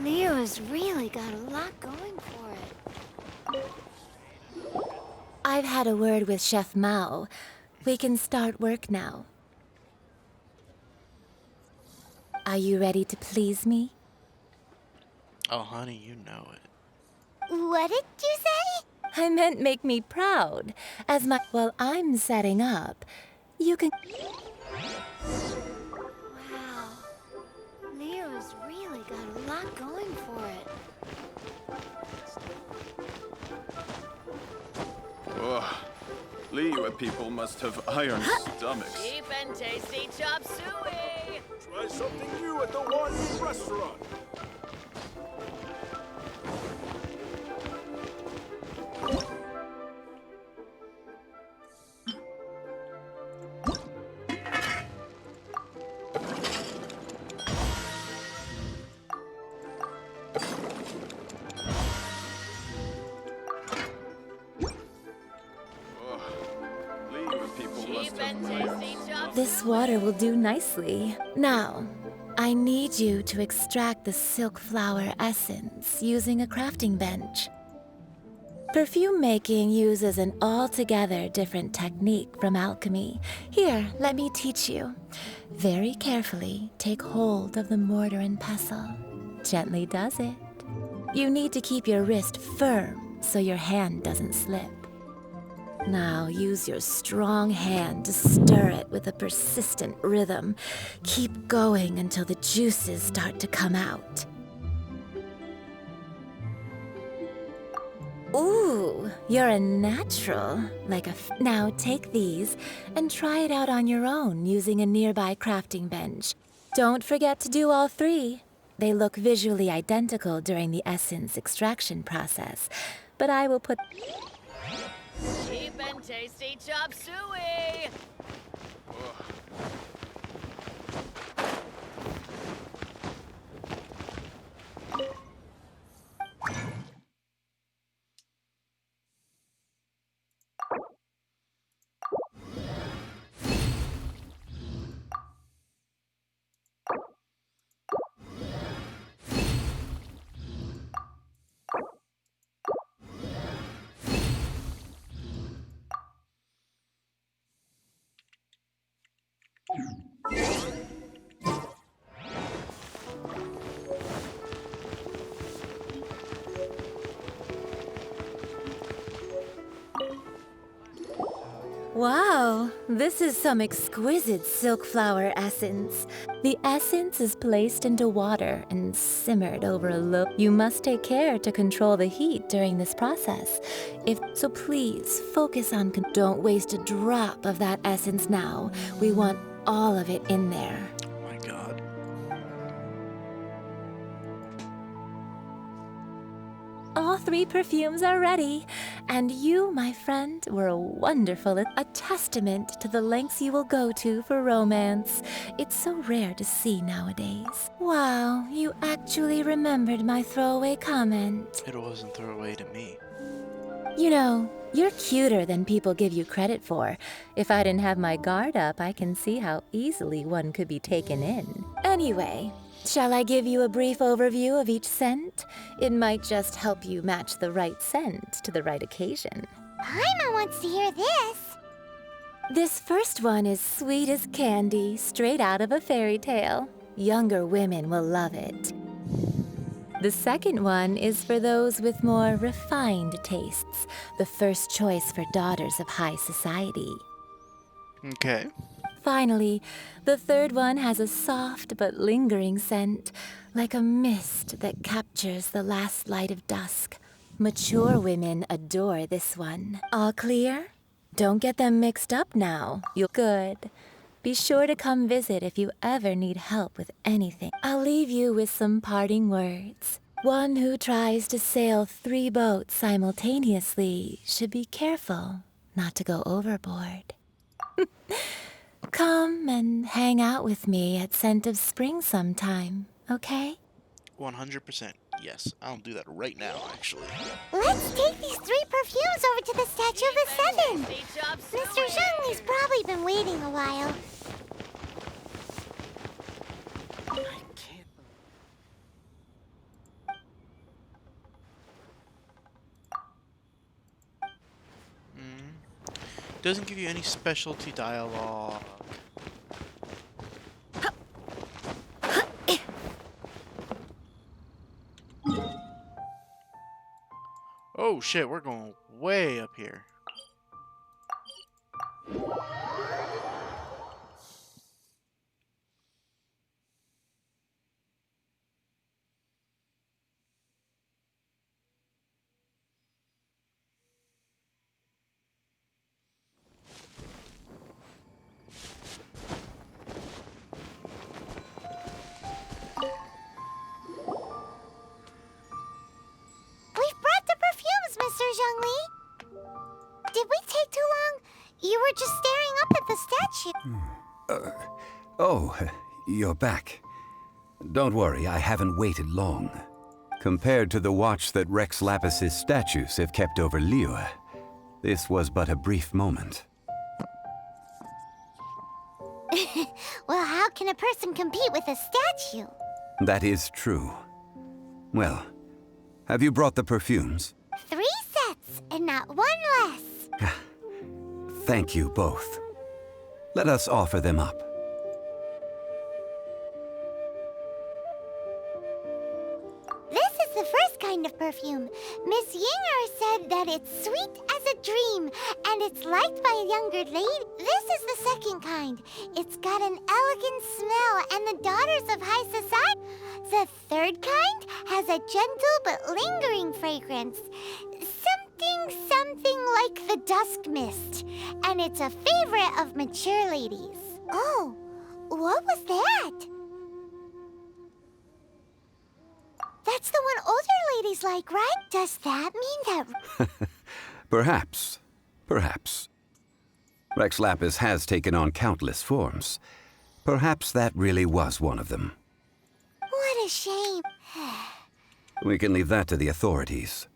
Leo has really got a lot going for it. I've had a word with Chef Mao. We can start work now. Are you ready to please me? Oh, honey, you know it. What did you say? I meant make me proud. As my... While I'm setting up, you can... Wow. Leo's really got a lot going for it. Ugh. Liyue people must have iron stomachs. Cheap and tasty chop suey! Try something new at the One restaurant. This water will do nicely. Now, I need you to extract the silk flower essence using a crafting bench. Perfume making uses an altogether different technique from alchemy. Here, let me teach you. Very carefully, take hold of the mortar and pestle. Gently does it. You need to keep your wrist firm so your hand doesn't slip. Now use your strong hand to stir it with a persistent rhythm. Keep going until the juices start to come out. Ooh, you're a natural. Now take these and try it out on your own using a nearby crafting bench. Don't forget to do all three. They look visually identical during the essence extraction process, but I will put... Cheap and tasty chop suey! Wow, this is some exquisite silk flower essence. The essence is placed into water and simmered over a low. You must take care to control the heat during this process. So please focus on. Don't waste a drop of that essence now. We want all of it in there. Oh my god. All three perfumes are ready, and you, my friend, were wonderful. A testament to the lengths you will go to for romance. It's so rare to see nowadays. Wow, you actually remembered my throwaway comment. It wasn't throwaway to me. You know, you're cuter than people give you credit for. If I didn't have my guard up, I can see how easily one could be taken in. Anyway, shall I give you a brief overview of each scent? It might just help you match the right scent to the right occasion. Paimon wants to hear this. This first one is sweet as candy, straight out of a fairy tale. Younger women will love it. The second one is for those with more refined tastes, the first choice for daughters of high society. Okay. Finally, the third one has a soft but lingering scent, like a mist that captures the last light of dusk. Mature women adore this one. All clear? Don't get them mixed up now. You're good. Be sure to come visit if you ever need help with anything. I'll leave you with some parting words. One who tries to sail 3 boats simultaneously should be careful not to go overboard. Come and hang out with me at Scent of Spring sometime, okay? 100%. Yes, I'll do that right now, actually. Let's take these 3 perfumes over to the Statue of the Seven. Mr. Zhongli's probably been waiting a while. Doesn't give you any specialty dialogue. Oh shit, we're going way up here. Did we take too long? You were just staring up at the statue. Oh, you're back. Don't worry, I haven't waited long. Compared to the watch that Rex Lapis's statues have kept over Liyue, this was but a brief moment. Well, how can a person compete with a statue? That is true. Well, have you brought the perfumes? 3 sets, and not 1 less. Thank you both. Let us offer them up. This is the first kind of perfume. Miss Yinger said that it's sweet as is a dream, and it's liked by a younger lady. This is the second kind. It's got an elegant smell and the daughters of high society. The third kind has a gentle but lingering fragrance. Something like the dusk mist. And it's a favorite of mature ladies. Oh, what was that? That's the one older ladies like, right? Does that mean that... Perhaps. Perhaps. Rex Lapis has taken on countless forms. Perhaps that really was one of them. What a shame. We can leave that to the authorities.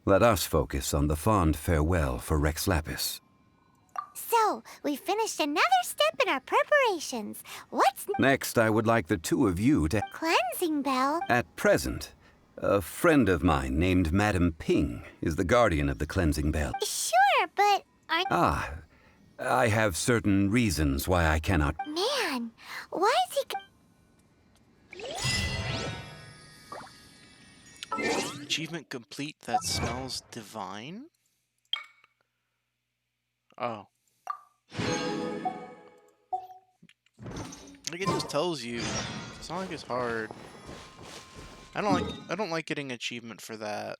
Let us focus on the fond farewell for Rex Lapis. So, we finished another step in our preparations. What's Next, I would like the two of you to... Cleansing bell? At present, a friend of mine named Madame Ping is the guardian of the cleansing bell. Sure, but I have certain reasons why I cannot... Man, why is he... Achievement complete that smells divine? Oh. Like, it just tells you. It's not like it's hard. I don't like getting achievement for that.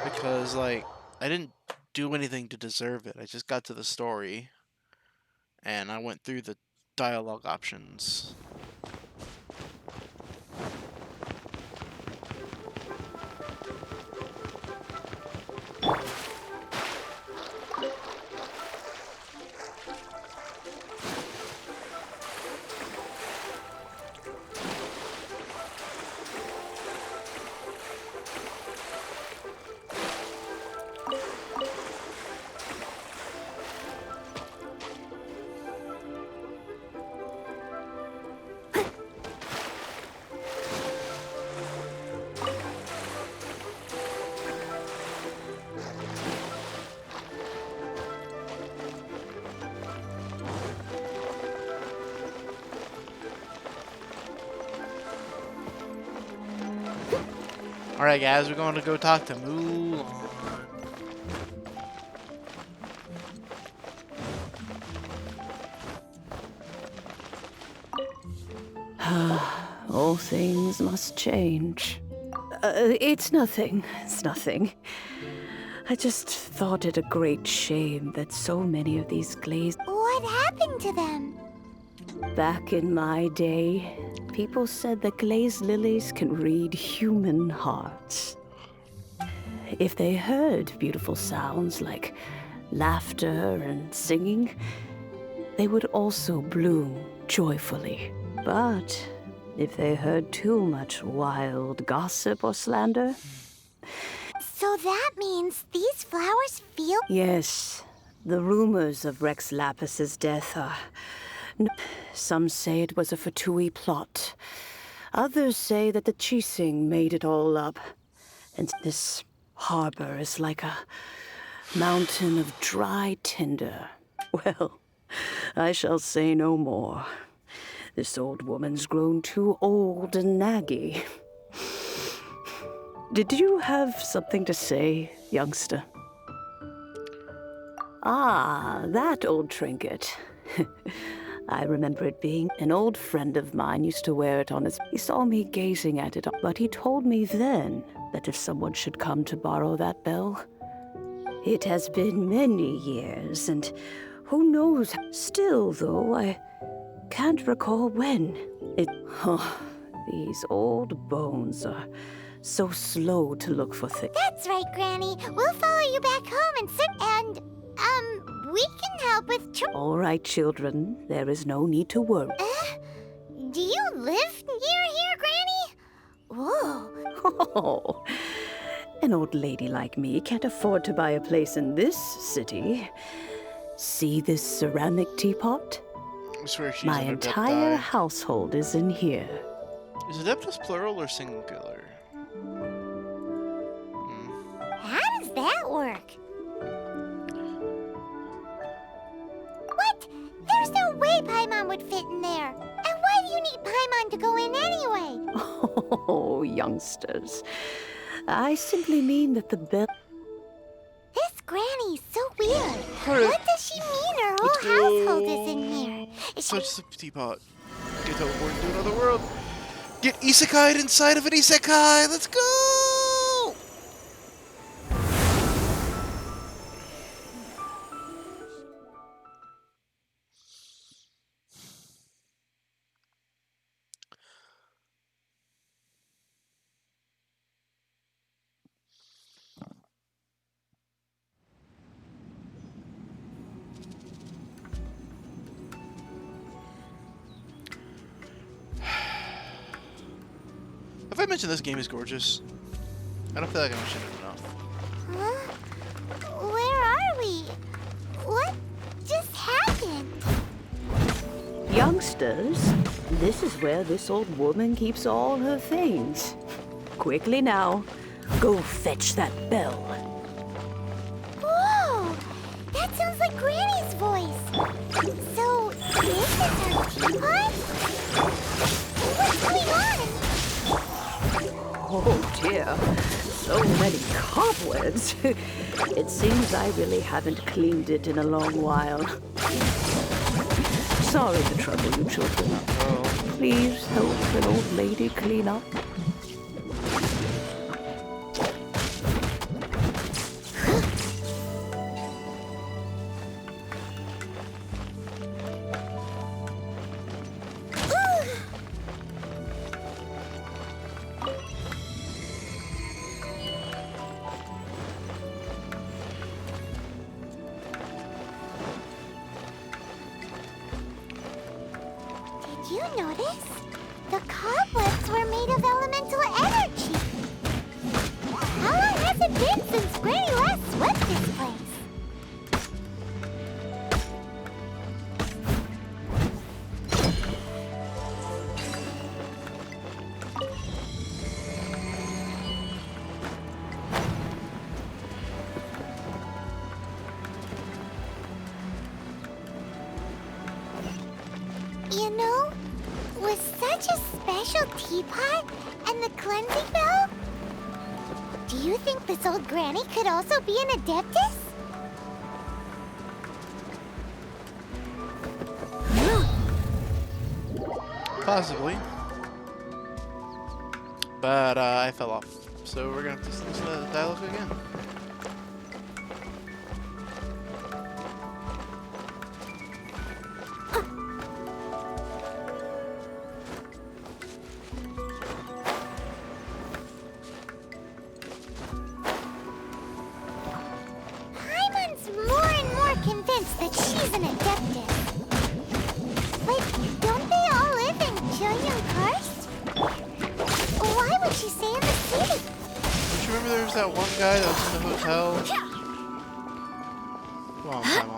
Because, like, I didn't do anything to deserve it. I just got to the story. And I went through the dialogue options. Alright guys, we're going to go talk to Mulan. All things must change. It's nothing. It's nothing. I just thought it a great shame that so many of these glazed... What happened to them? Back in my day, people said that glazed lilies can read human hearts. If they heard beautiful sounds like laughter and singing, they would also bloom joyfully. But if they heard too much wild gossip or slander... So that means these flowers feel... Yes, the rumors of Rex Lapis's death are... Some say it was a Fatui plot. Others say that the Chising made it all up. And this harbor is like a mountain of dry tinder. Well, I shall say no more. This old woman's grown too old and naggy. Did you have something to say, youngster? Ah, that old trinket. I remember it being an old friend of mine used to wear it on his... He saw me gazing at it, but he told me then that if someone should come to borrow that bell... It has been many years, and who knows... Still, though, I can't recall when. Oh, these old bones are so slow to look for things. That's right, Granny. We'll follow you back home and we can help with... All right, children. There is no need to worry. Do you live near here, Granny? Whoa. Oh, an old lady like me can't afford to buy a place in this city. See this ceramic teapot? I swear she's My an entire Adepti. household is in here. Is Adeptus plural or singular? How does that work? What? There's no way Paimon would fit in there. And why do you need Paimon to go in anyway? Oh, youngsters. I simply mean that the bell... Granny's so weird. What does she mean her whole household is in here? Is she... Such a teapot. Get teleported to another world. Get isekai'd inside of an isekai. Let's go! Have I mentioned this game is gorgeous? I don't feel like I mentioned it enough. Huh? Where are we? What just happened? Youngsters, this is where this old woman keeps all her things. Quickly now, go fetch that bell. Whoa! That sounds like Granny's voice. So, this is her teapot? What's going on? Oh dear, so many cobwebs. It seems I really haven't cleaned it in a long while. Sorry to trouble you children. Please help an old lady clean up. Did you notice? The cobwebs were made of elemental energy. How long has it been since Granny last swept this place? You know, with such a special teapot and the cleansing bell, do you think this old granny could also be an adeptus? Possibly. But I fell off. So we're gonna have to listen to the dialogue again. Paimon's more and more convinced that she's an adeptus. But don't they all live in Karst? Why would she stay in the city? Don't you remember there was that one guy that was in the hotel? Come on, come on.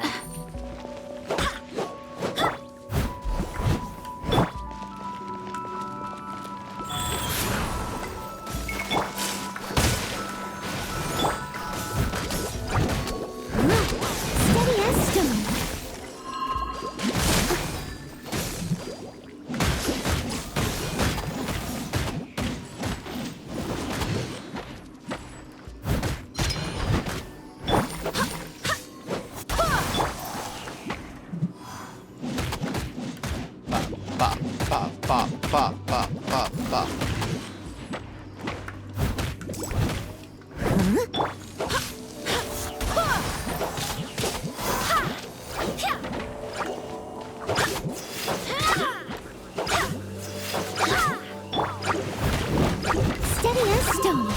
Steady as stone. Bop, bop, bop, bop, bop, bop, bop. Steady as stone.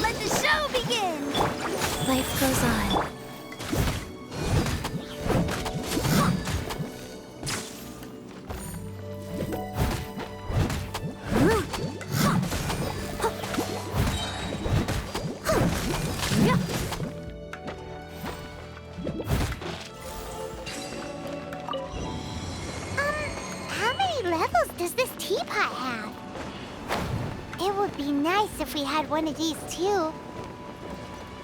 Let the show begin. Life goes on. How many levels does this teapot have? It would be nice if we had one of these too.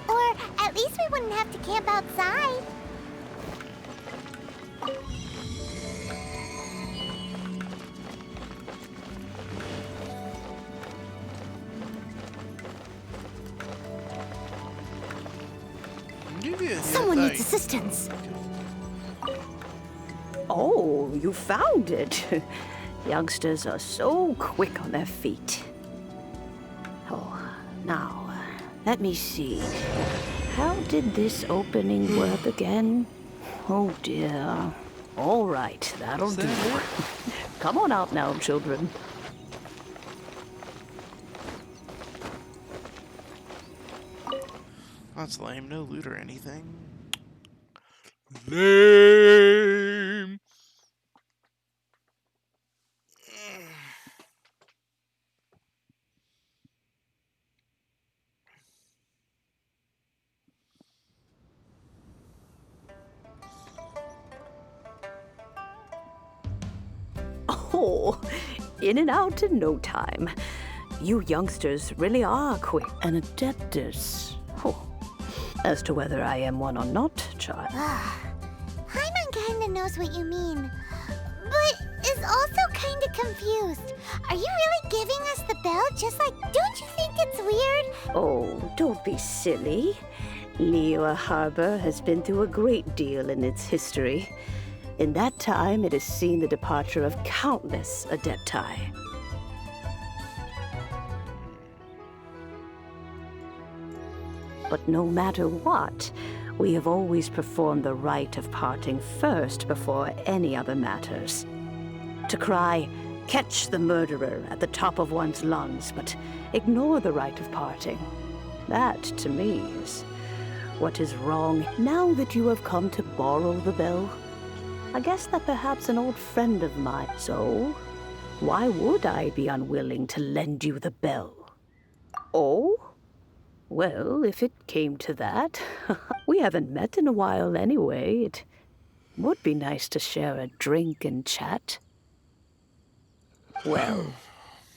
Or at least we wouldn't have to camp outside. Someone needs assistance. Oh, you found it. Youngsters are so quick on their feet. Oh, now, let me see. How did this opening work again? Oh dear. All right, that'll do. Come on out now, children. That's lame. No loot or anything. Lame. Oh, in and out in no time. You youngsters really are quick. An adeptus. Oh. As to whether I am one or not, child. Paimon kinda knows what you mean, but is also kinda confused. Are you really giving us the bell just like, don't you think it's weird? Oh, don't be silly. Liyue Harbor has been through a great deal in its history. In that time, it has seen the departure of countless adepti. But no matter what, we have always performed the rite of parting first before any other matters. To cry, "Catch the murderer," at the top of one's lungs, but ignore the rite of parting. That, to me, is what is wrong. Now that you have come to borrow the bell, I guess that perhaps an old friend of mine. So, why would I be unwilling to lend you the bell? Oh? Well, if it came to that, we haven't met in a while anyway. It would be nice to share a drink and chat. Well,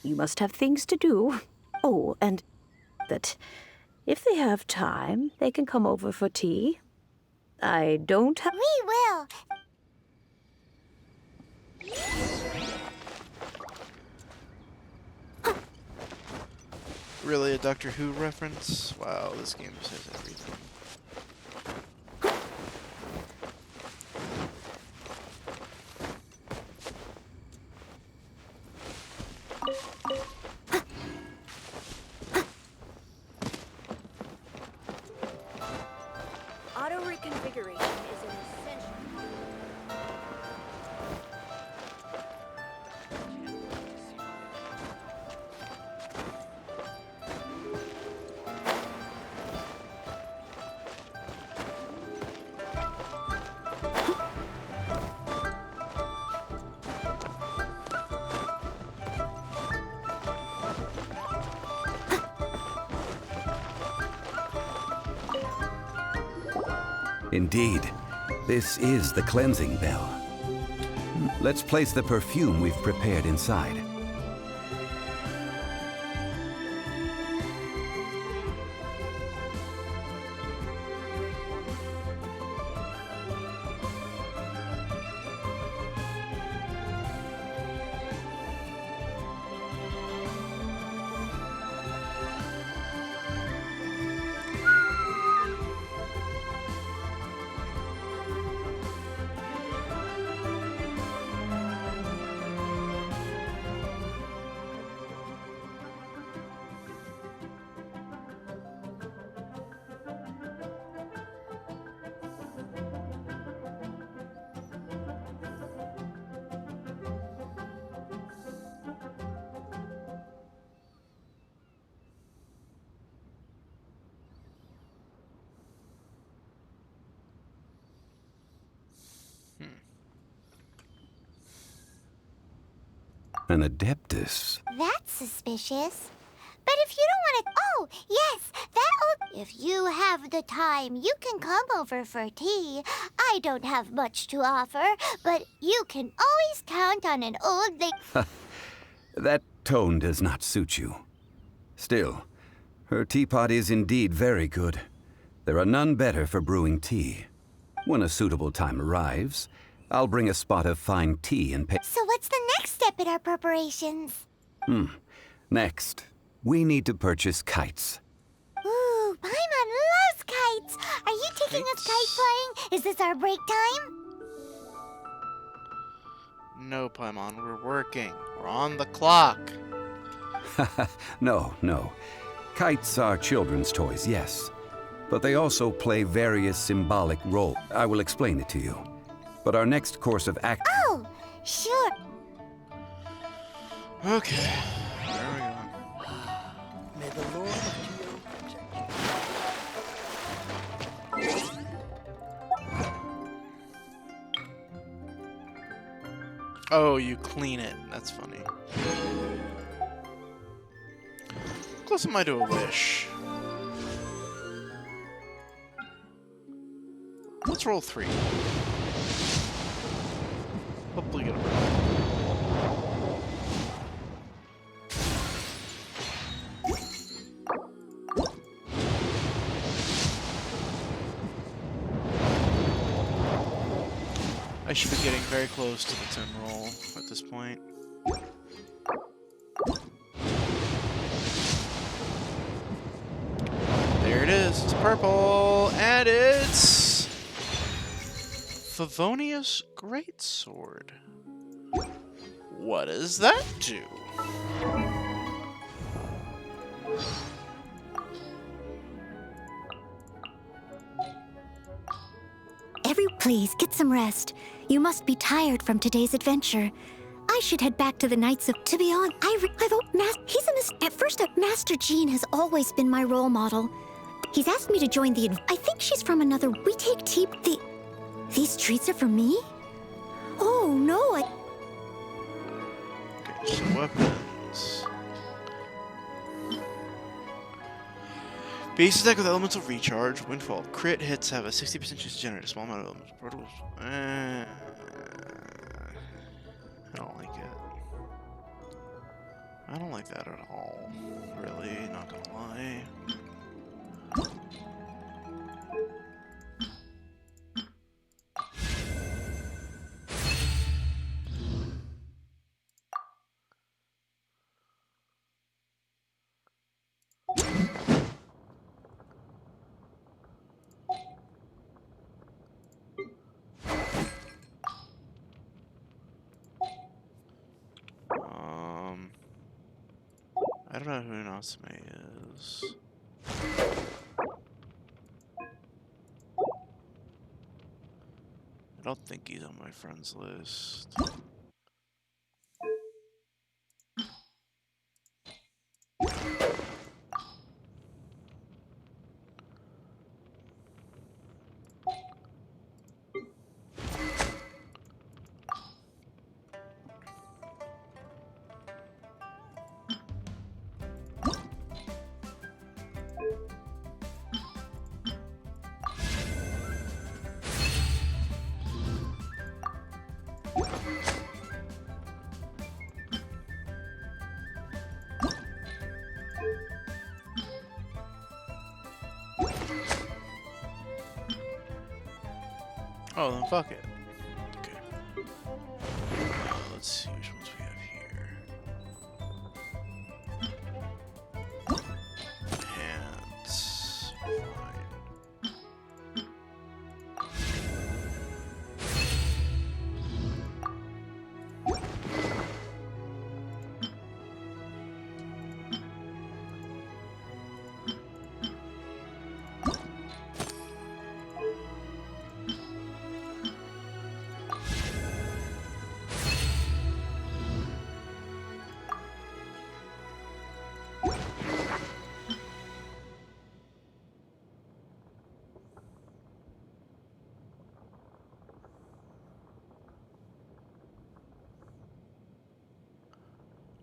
you must have things to do. Oh, and that if they have time, they can come over for tea. I don't have... We will. Really, a Doctor Who reference? Wow, this game says everything. Auto reconfiguration is an essential. Indeed, this is the cleansing bell. Let's place the perfume we've prepared inside. An adeptus. That's suspicious. But if you don't want to... Oh, yes, that'll... If you have the time, you can come over for tea. I don't have much to offer, but you can always count on an old lady. That tone does not suit you. Still, her teapot is indeed very good. There are none better for brewing tea. When a suitable time arrives, I'll bring a spot of fine tea and So what's the next step in our preparations? Next, we need to purchase kites. Ooh, Paimon loves kites! Are you taking us kite flying? Is this our break time? No, Paimon, we're working. We're on the clock. No, no. Kites are children's toys, yes. But they also play various symbolic roles. I will explain it to you. But our next course of action... Oh, sure. Okay. There we go. May the Lord of Geo protect you. Oh, you clean it. That's funny. How close am I to a wish? Let's roll 3. Hopefully get a roll. I should be getting very close to the 10 roll at this point. There it is. It's purple, and it's Favonius Greatsword. What does that do? Please, get some rest. You must be tired from today's adventure. I should head back to the Knights of... To be honest, At first, Master Jean has always been my role model. He's asked me to join the... I think she's from another... We take tea... These treats are for me? Oh, no, Okay, some weapons. Base attack with elemental recharge. Windfall. Crit hits have a 60% chance to generate a small amount of elemental particles. I don't like it. I don't like that at all. Really, not gonna lie. I don't know who Natsume is. I don't think he's on my friends list. Oh, then fuck it. Okay. Let's see which ones we have here. Hands. Fine.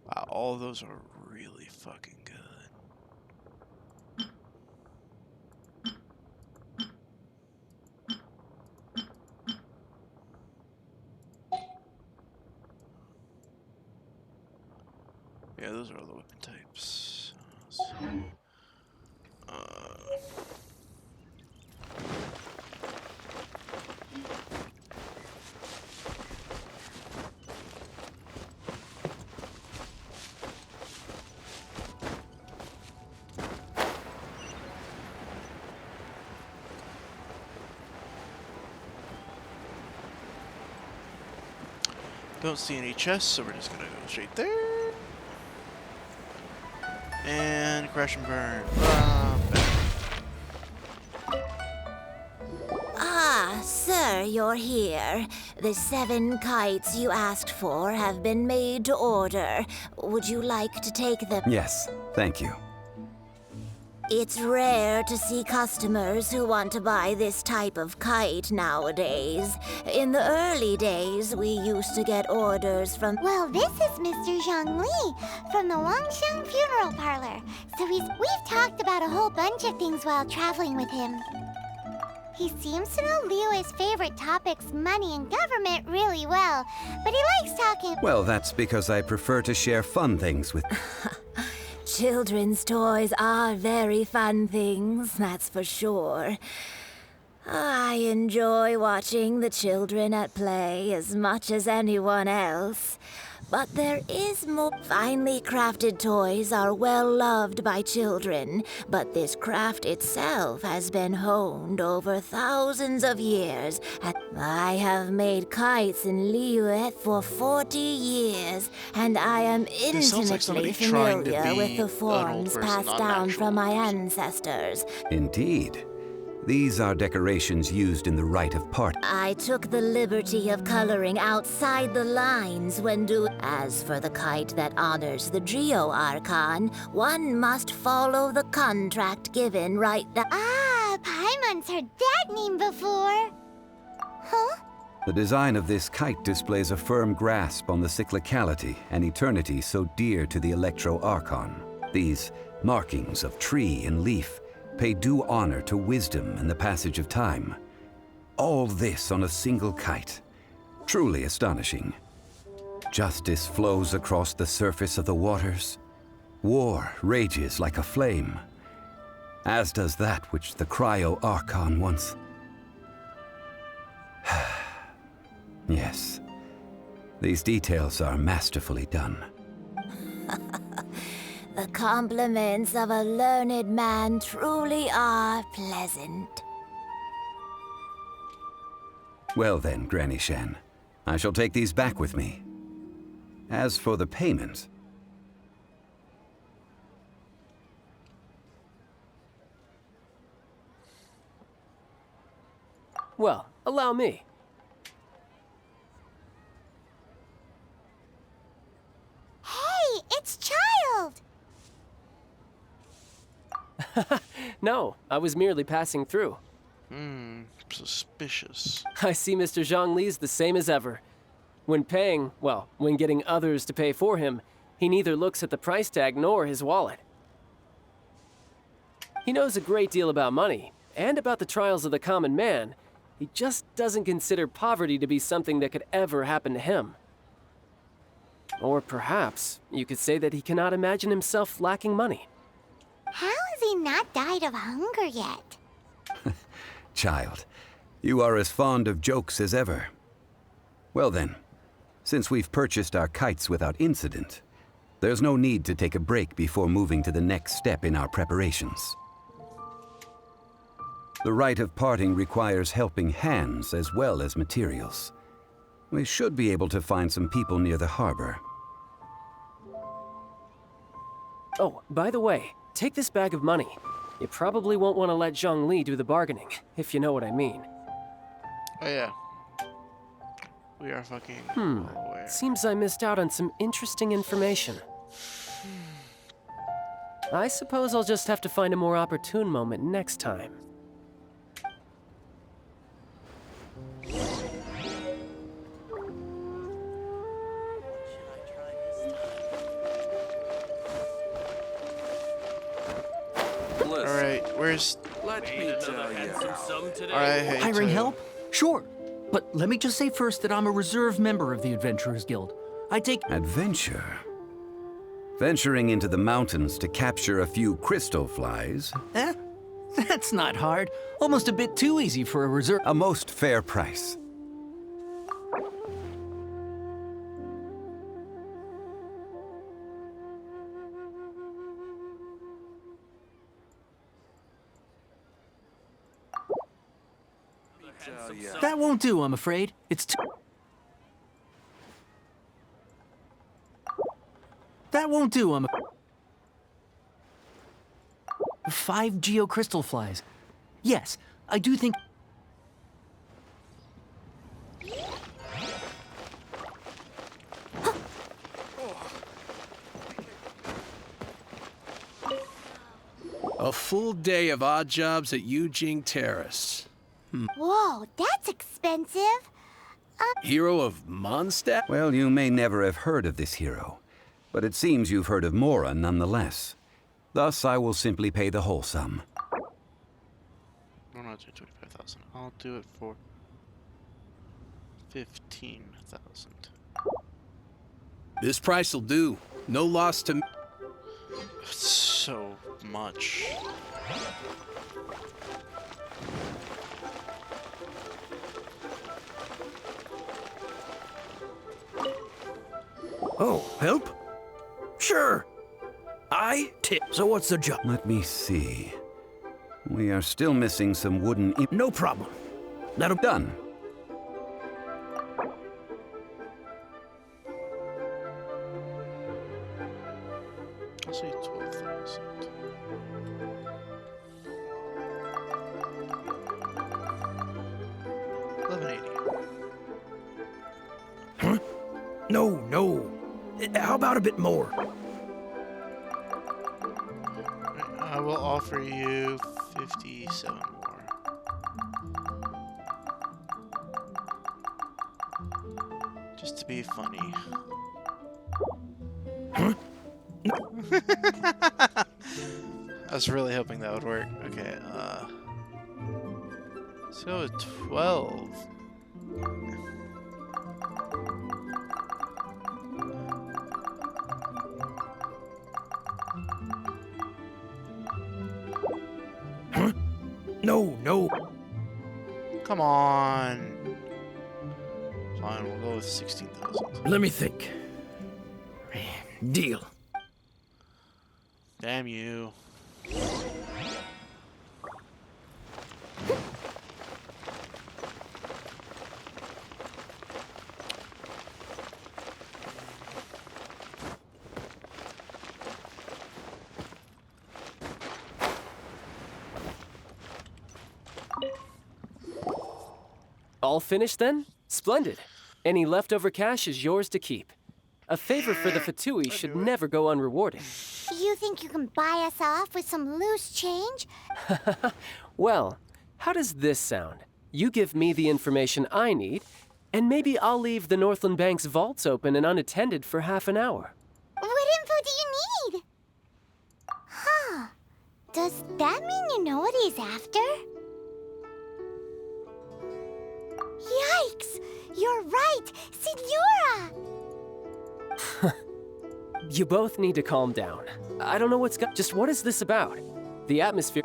Wow, all of those are really fucking good. Yeah, those are all the weapon types. Don't see any chests, so we're just gonna go straight there. And crash and burn. Ah, sir, you're here. The 7 kites you asked for have been made to order. Would you like to take them? Yes, thank you. It's rare to see customers who want to buy this type of kite nowadays. In the early days, we used to get orders from... Well, this is Mr. Zhongli from the Wangsheng Funeral Parlor. So we've talked about a whole bunch of things while traveling with him. He seems to know Liyue's favorite topics, money and government, really well. But he likes talking... Well, that's because I prefer to share fun things with... Children's toys are very fun things, that's for sure. I enjoy watching the children at play as much as anyone else. But there is more. Finely crafted toys are well loved by children, but this craft itself has been honed over thousands of years. I have made kites in Liyue for 40 years, and I am intimately familiar with the forms passed down from my ancestors. Indeed. These are decorations used in the rite of part. I took the liberty of coloring outside the lines when doing... As for the kite that honors the Geo Archon, one must follow the contract given right now. Ah, Paimon's heard that name before. Huh? The design of this kite displays a firm grasp on the cyclicality and eternity so dear to the Electro Archon. These markings of tree and leaf pay due honor to wisdom and the passage of time. All this on a single kite. Truly astonishing. Justice flows across the surface of the waters. War rages like a flame, as does that which the Cryo Archon once... Yes, these details are masterfully done. The compliments of a learned man truly are pleasant. Well then, Granny Shen, I shall take these back with me. As for the payment... Well, allow me. Hey, it's Child! No, I was merely passing through. Suspicious. I see Mr. Zhongli's the same as ever. When paying, well, when getting others to pay for him, he neither looks at the price tag nor his wallet. He knows a great deal about money, and about the trials of the common man. He just doesn't consider poverty to be something that could ever happen to him. Or perhaps you could say that he cannot imagine himself lacking money. How has he not died of hunger yet? Child, you are as fond of jokes as ever. Well then, since we've purchased our kites without incident, there's no need to take a break before moving to the next step in our preparations. The rite of parting requires helping hands as well as materials. We should be able to find some people near the harbor. Oh, by the way, take this bag of money. You probably won't want to let Zhongli do the bargaining, if you know what I mean. Oh yeah. We are fucking well aware. Seems I missed out on some interesting information. I suppose I'll just have to find a more opportune moment next time. Alright, where's... Let me tell you. Alright, hey, Hiring help? Sure. But let me just say first that I'm a reserve member of the Adventurers Guild. I take... Adventure? Venturing into the mountains to capture a few crystal flies. Eh? That's not hard. Almost a bit too easy for a reserve. A most fair price. That won't do, I'm afraid. It's too... That won't do, 5 geocrystal flies. Yes, I do think... A full day of odd jobs at Eugene Terrace. Whoa, that's expensive. Hero of Mondstadt? Well, you may never have heard of this hero, but it seems you've heard of Mora nonetheless. Thus, I will simply pay the whole sum. I'm not doing 25,000. I'll do it for 15,000. This price will do. No loss to me. So much. Oh, help? Sure. I tip. So what's the job? Let me see. We are still missing some wooden... No problem. That'll... Done. I'll say 12,000. Huh? No. How about a bit more? I will offer you 57 more. Just to be funny. Huh? I was really hoping that would work. Okay, let's go with 12. No. Come on. Fine, we'll go with 16,000. Let me think. Deal. Damn you. All finished then? Splendid. Any leftover cash is yours to keep. A favor for the Fatui should never go unrewarded. You think you can buy us off with some loose change? Well, how does this sound? You give me the information I need, and maybe I'll leave the Northland Bank's vaults open and unattended for half an hour. What info do you need? Huh. Does that mean you know what he's after? Yikes! You're right! Signora! You both need to calm down. I don't know what's got. Just what is this about? The atmosphere.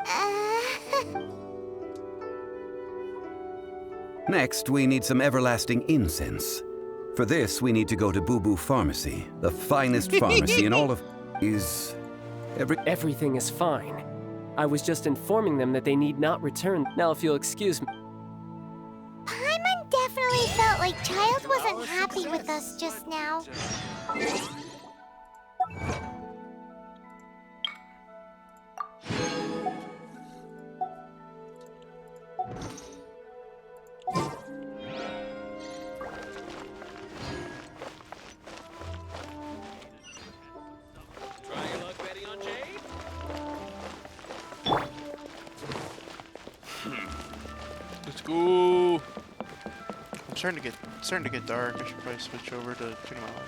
Next, we need some everlasting incense. For this, we need to go to Boo Boo Pharmacy, the finest pharmacy in all of... Everything is fine. I was just informing them that they need not return. Now, if you'll excuse me... Paimon definitely felt like Child wasn't happy with us just now. Let's go. I'm starting to get dark. I should probably switch over to turn them on.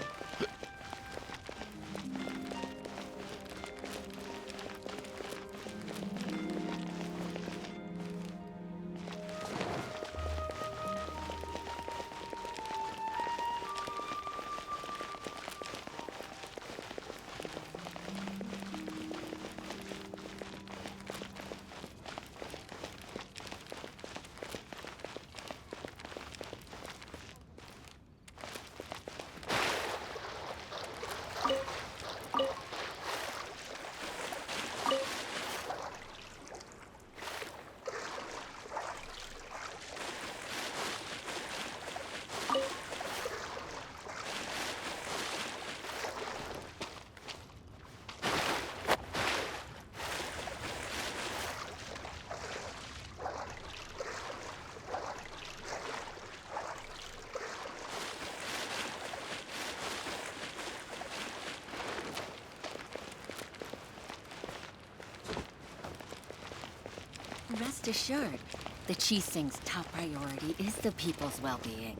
Rest assured, the Qixing's top priority is the people's well-being.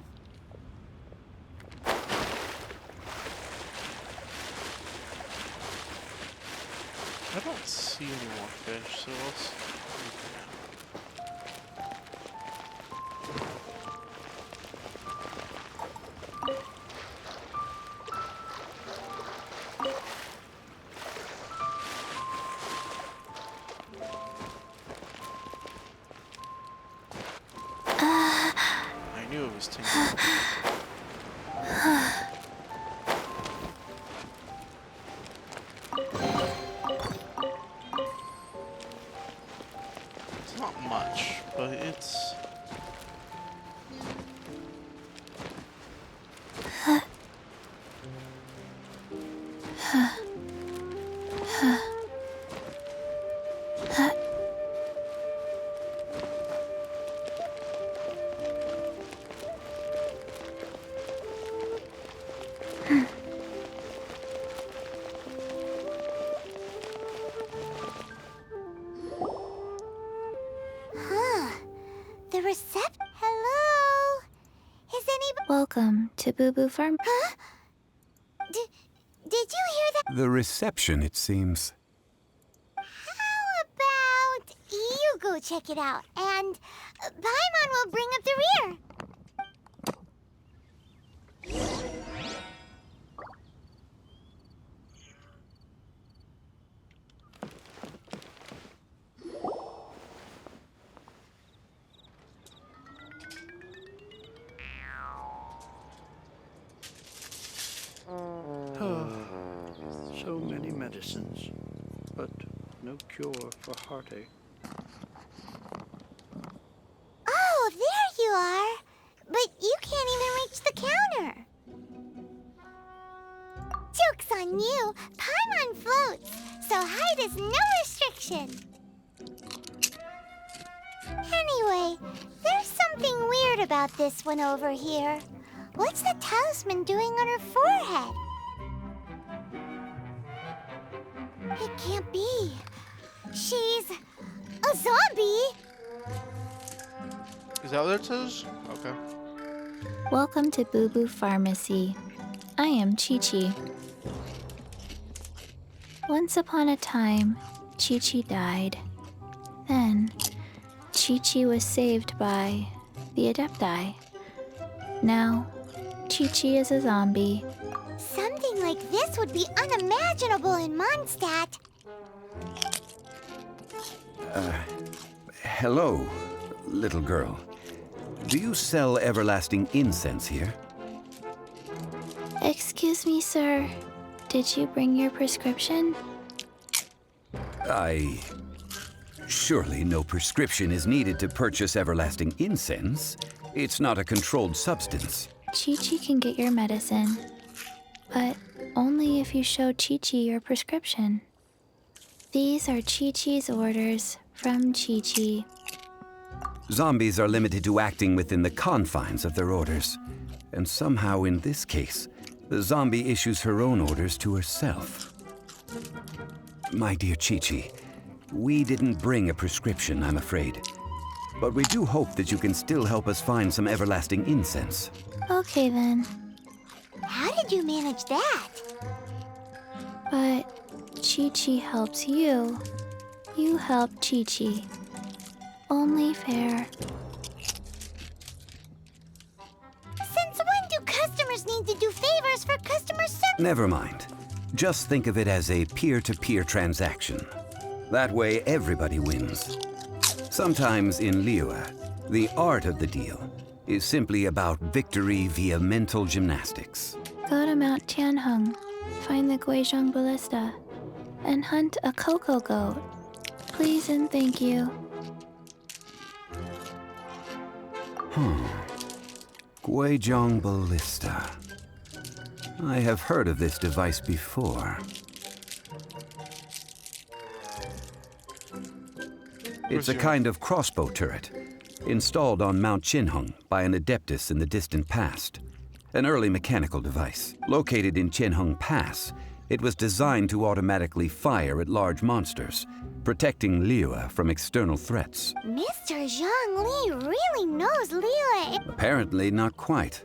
I don't see any more fish, so let's leave for now. I knew it was tingling. It's not much, but it's... The Hello? Is anybody... Welcome to Boo Boo Farm. Huh? Did you hear that? The reception, it seems. How about you go check it out, and Paimon will bring up the rear. So many medicines, but no cure for heartache. Oh, there you are. But you can't even reach the counter. Joke's on you. Paimon floats, so height is no restriction. Anyway, there's something weird about this one over here. What's the talisman doing on her forehead? It can't be. She's a zombie. Is that what it says? Okay. Welcome to Boo Boo Pharmacy. I am Chi-Chi. Once upon a time, Chi-Chi died. Then, Chi-Chi was saved by the Adepti. Now, Chi-Chi is a zombie. Something like this would be unimaginable in Mondstadt. Hello, little girl. Do you sell everlasting incense here? Excuse me, sir. Did you bring your prescription? Surely no prescription is needed to purchase everlasting incense. It's not a controlled substance. Chi-Chi can get your medicine, but only if you show Chi-Chi your prescription. These are Chi-Chi's orders from Chi-Chi. Zombies are limited to acting within the confines of their orders. And somehow in this case, the zombie issues her own orders to herself. My dear Chi-Chi, we didn't bring a prescription, I'm afraid. But we do hope that you can still help us find some everlasting incense. Okay then. How did you manage that? But Chi-Chi helps you. You help Chi-Chi. Only fair. Since when do customers need to do favors for customer service? Never mind. Just think of it as a peer-to-peer transaction. That way everybody wins. Sometimes in Liyue, the art of the deal is simply about victory via mental gymnastics. Go to Mount Tianheng, find the Guizhong Ballista, and hunt a cocoa goat. Please and thank you. Guizhong Ballista. I have heard of this device before. It's a kind of crossbow turret, installed on Mount Tianheng by an Adeptus in the distant past. An early mechanical device. Located in Tianheng Pass, it was designed to automatically fire at large monsters, protecting Liyue from external threats. Mr. Zhongli really knows Liyue. Apparently not quite.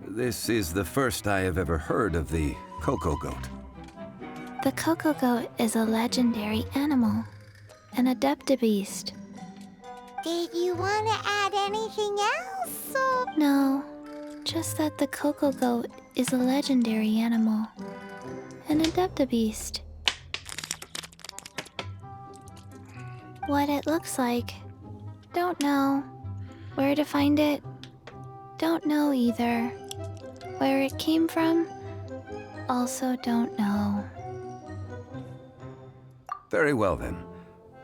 This is the first I have ever heard of the Coco Goat. The Coco Goat is a legendary animal, an adeptabeast. Did you want to add anything else? Or... No, just that the Coco Goat is a legendary animal, an adeptabeast. What it looks like, don't know. Where to find it, don't know either. Where it came from, also don't know. Very well then.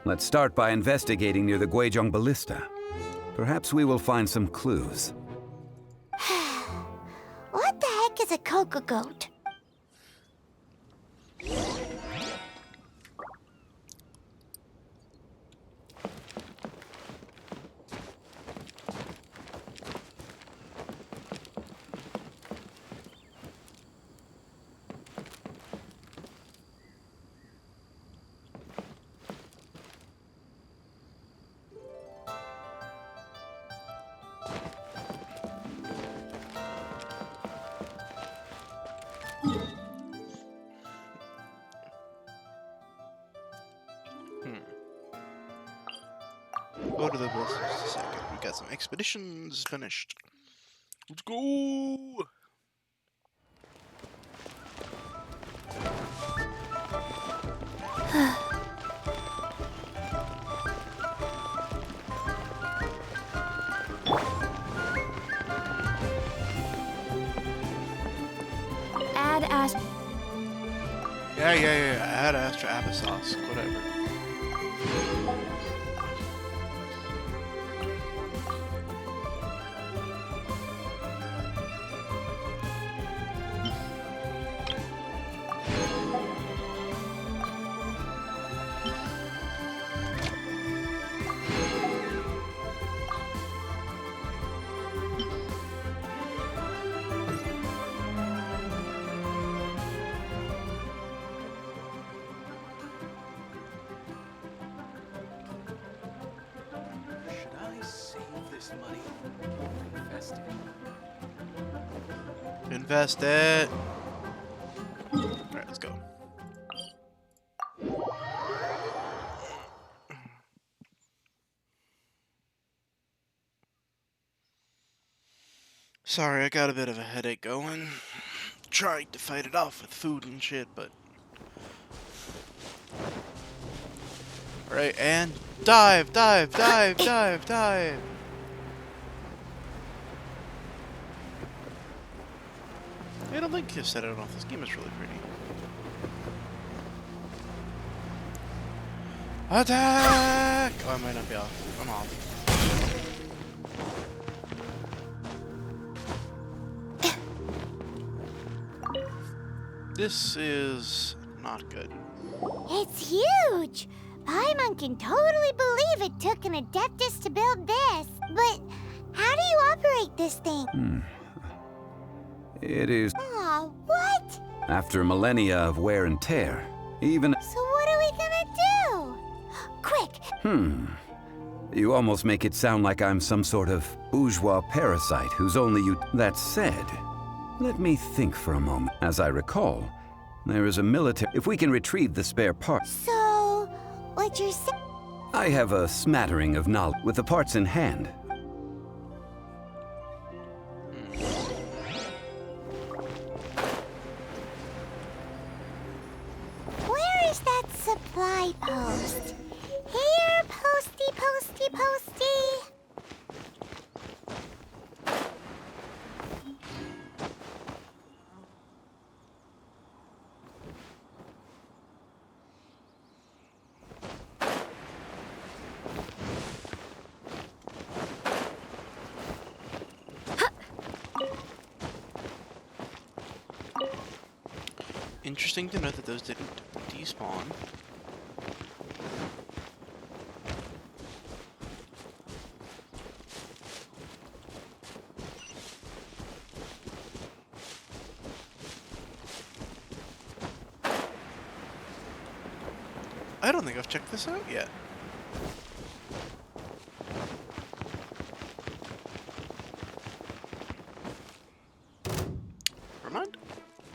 Let's start by investigating near the Guizhong Ballista. Perhaps we will find some clues. What the heck is a Coco Goat? Go to the list in just a second. We got some expeditions finished. Let's go! Add Astra. Yeah. Add Astra applesauce, whatever. Invest it. Alright, let's go. Sorry, I got a bit of a headache going. Trying to fight it off with food and shit, but... Alright, and dive! I don't think you said it enough. This game is really pretty. Attack! Oh, I might not be off. I'm off. This is not good. It's huge! Paimon can totally believe it took an Adeptus to build this. But how do you operate this thing? It is... Aw, what? After millennia of wear and tear, even... So what are we gonna do? Quick! You almost make it sound like I'm some sort of bourgeois parasite who's only you... That said, let me think for a moment. As I recall, there is a military... If we can retrieve the spare parts... So, what you're saying... I have a smattering of knowledge with the parts in hand. Where is that supply post? Here, posty, posty, posty. Interesting to note that those didn't despawn. I don't think I've checked this out yet. Never mind.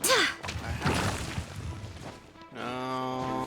I have. No.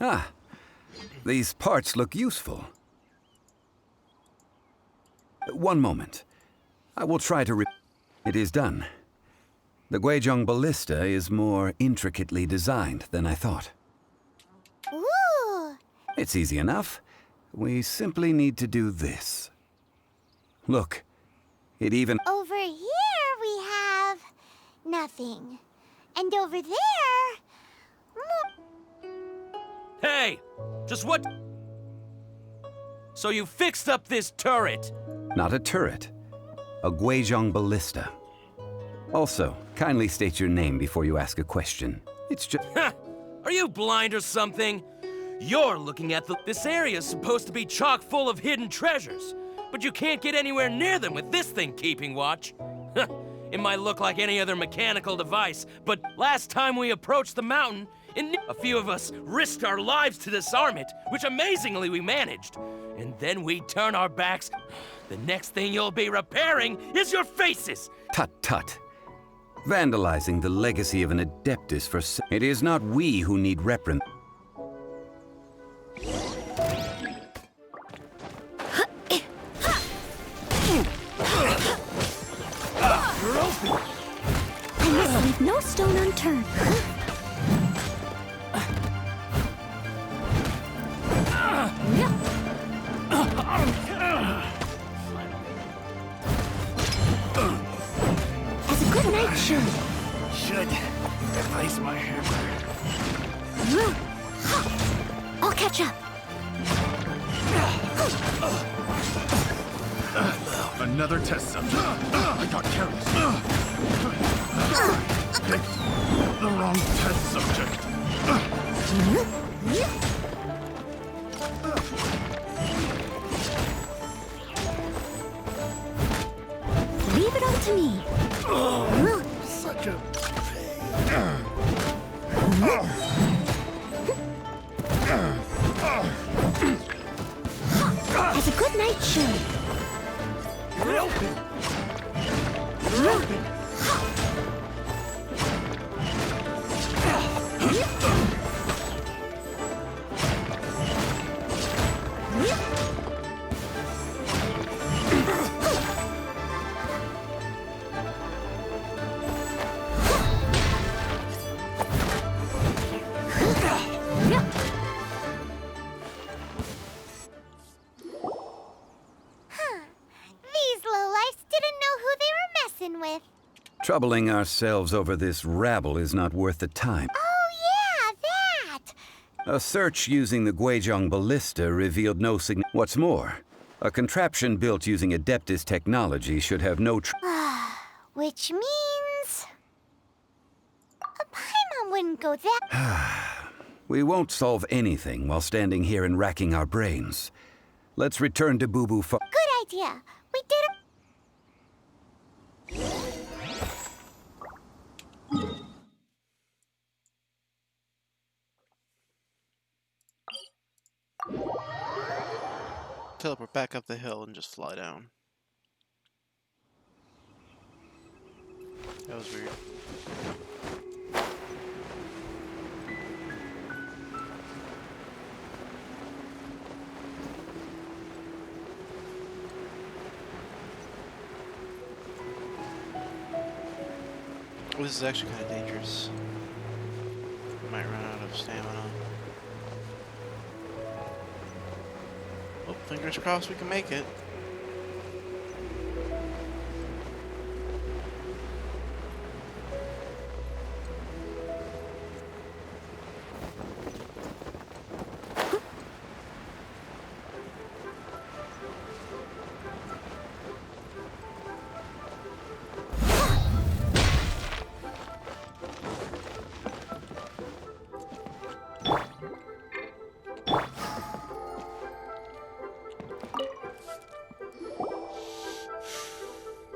Ah, these parts look useful. One moment. I will try to It is done. The Guizhong ballista is more intricately designed than I thought. Ooh! It's easy enough. We simply need to do this. Look, it even... Over here we have nothing. And over there... Hey! Just what? So you fixed up this turret? Not a turret. A Guizhong ballista. Also, kindly state your name before you ask a question. It's just... Are you blind or something? You're looking at This area's supposed to be chock full of hidden treasures, but you can't get anywhere near them with this thing keeping watch. It might look like any other mechanical device, but last time we approached the mountain, a few of us risked our lives to disarm it, which amazingly we managed. And then we turn our backs. The next thing you'll be repairing is your faces! Tut tut. Vandalizing the legacy of an Adeptus for... It is not we who need reprimand. I must leave no stone unturned. As a good knight should. Should replace my hammer. I'll catch up. Another test subject. I got careless. Picked the wrong test subject. Leave it up to me. Such a As a good knight should. These lowlifes didn't know who they were messing with. Troubling ourselves over this rabble is not worth the time. Oh yeah, that! A search using the Guizhong ballista revealed no What's more, a contraption built using Adeptus technology should have no Which means... a Paimon wouldn't go that... We won't solve anything while standing here and racking our brains. Let's return to Boo Boo Good idea. We did Teleport back up the hill and just fly down. That was weird. Oh, this is actually kind of dangerous. We might run out of stamina. Fingers crossed we can make it.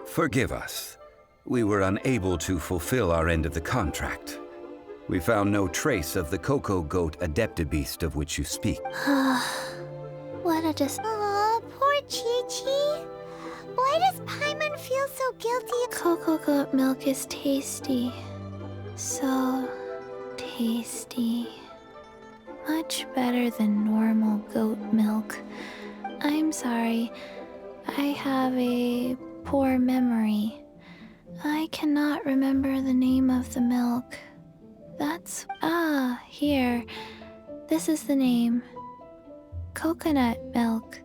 Forgive us. We were unable to fulfill our end of the contract. We found no trace of the Cocoa Goat Adeptabeast of which you speak. What a Aw, poor Chi-Chi. Why does Paimon feel so guilty? Cocoa goat milk is tasty. So tasty. Much better than normal goat milk. I'm sorry. I have a poor memory. I cannot remember the name of the milk. Here. This is the name. Coconut milk.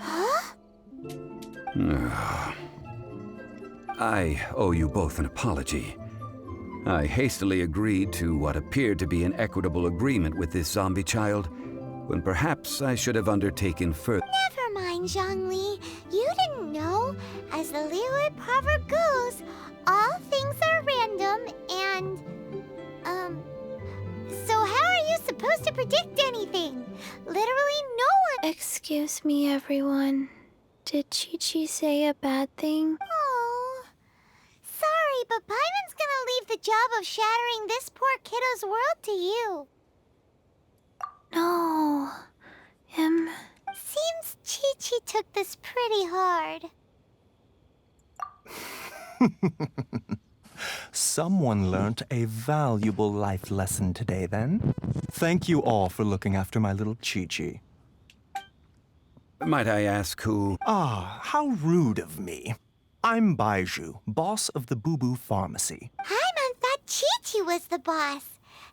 Huh? I owe you both an apology. I hastily agreed to what appeared to be an equitable agreement with this zombie child, when perhaps I should have undertaken further. Never mind, Zhongli. You didn't know. As the Liyue proverb goes, all things are random and, so how are you supposed to predict anything? Literally no one— Excuse me, everyone. Did Chi-Chi say a bad thing? Oh, sorry, but Paimon's gonna leave the job of shattering this poor kiddo's world to you. No. Seems Chi-Chi took this pretty hard. Someone learnt a valuable life lesson today, then. Thank you all for looking after my little Chi-Chi. Might I ask who? Ah, how rude of me. I'm Baiju, boss of the Boo Boo Pharmacy. Paimon thought Chi-Chi was the boss.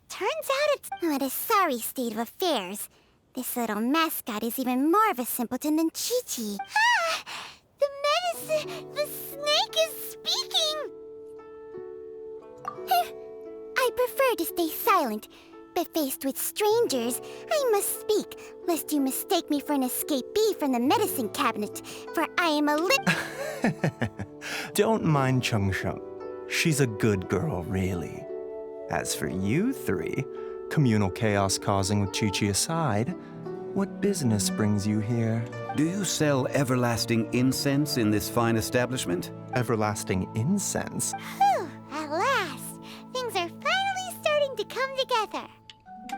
Turns out it's— What a sorry state of affairs. This little mascot is even more of a simpleton than Chi-Chi. Ah! The medicine— the snake is speaking! I prefer to stay silent, but faced with strangers, I must speak, lest you mistake me for an escapee from the medicine cabinet, for I am a Don't mind Chung Sheng. She's a good girl, really. As for you three, communal chaos causing with Chi-Chi aside, what business brings you here? Do you sell everlasting incense in this fine establishment? Everlasting incense? Whew, at last. Things are finally starting to come together.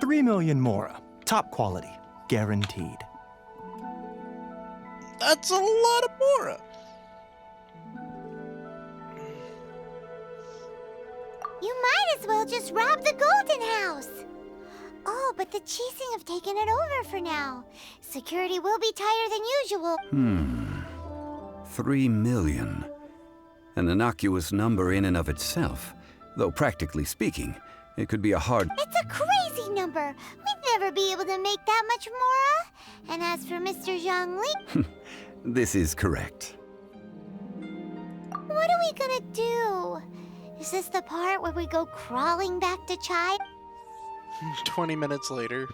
3 million mora. Top quality. Guaranteed. That's a lot of mora. You might as well just rob the Golden House. Oh, but the Chising have taken it over for now. Security will be tighter than usual. 3 million. An innocuous number in and of itself. Though practically speaking, it could be a hard— It's a crazy number. We'd never be able to make that much mora. And as for Mr. Zhongli— This is correct. What are we gonna do? Is this the part where we go crawling back to Chai? 20 minutes later.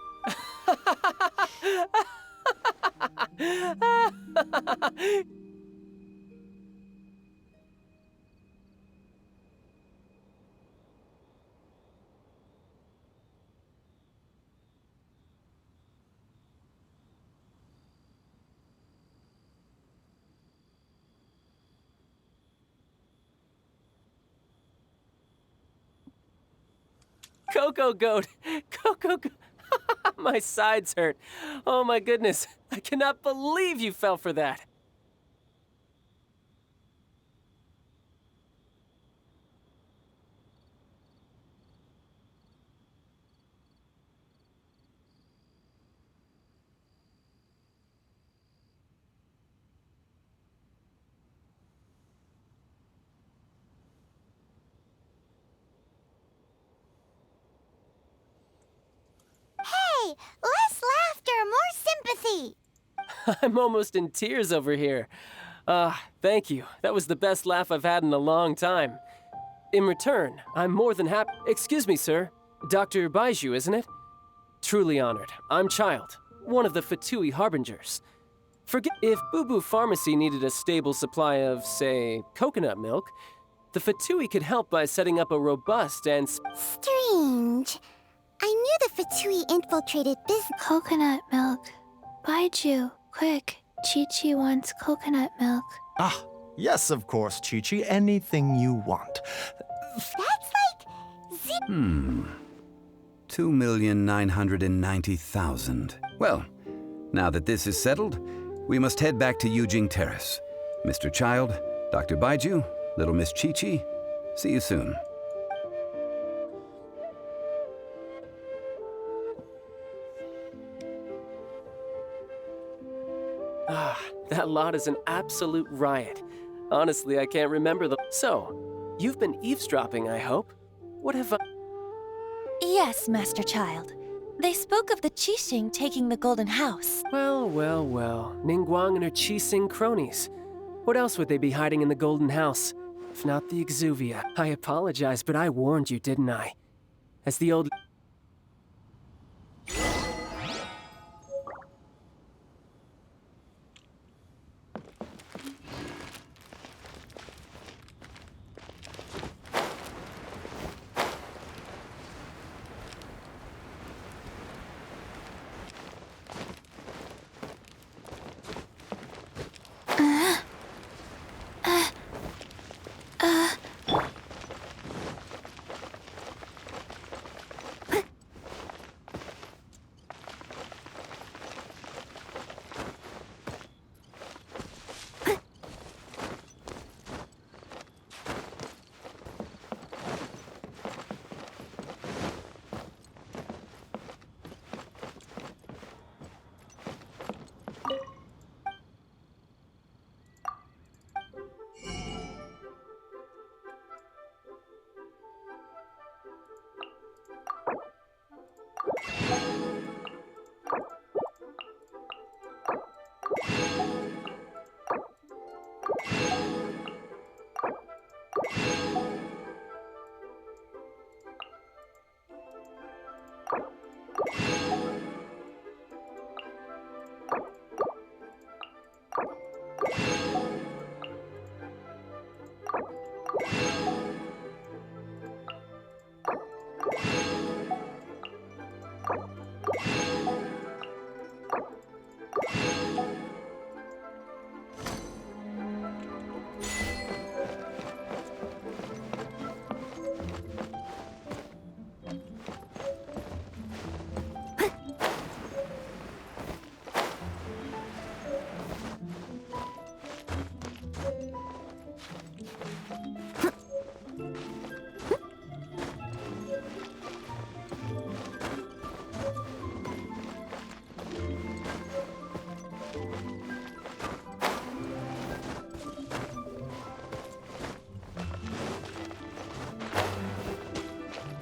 Cocoa Goat! Cocoa Goat! My sides hurt. Oh my goodness. I cannot believe you fell for that. Hey, less laughter, more sympathy. I'm almost in tears over here. Thank you. That was the best laugh I've had in a long time. In return, I'm more than happy. Excuse me, sir. Dr. Baiju, isn't it? Truly honored. I'm Child, one of the Fatui Harbingers. Forget if Boo Boo Pharmacy needed a stable supply of, say, coconut milk, the Fatui could help by setting up a robust and... Strange. I knew the Fatui infiltrated this... Coconut milk. Baiju, quick. Chi-Chi wants coconut milk. Ah, yes, of course, Chi-Chi. Anything you want. That's like... 2,990,000. Well, now that this is settled, we must head back to Yujing Terrace. Mr. Child, Dr. Baiju, Little Miss Chi-Chi, see you soon. That lot is an absolute riot. Honestly, I can't remember the... So, you've been eavesdropping, I hope? What have I... Yes, Master Child. They spoke of the Qixing taking the Golden House. Well, well, well. Ningguang and her Qixing cronies. What else would they be hiding in the Golden House? If not the Exuvia. I apologize, but I warned you, didn't I? As the old...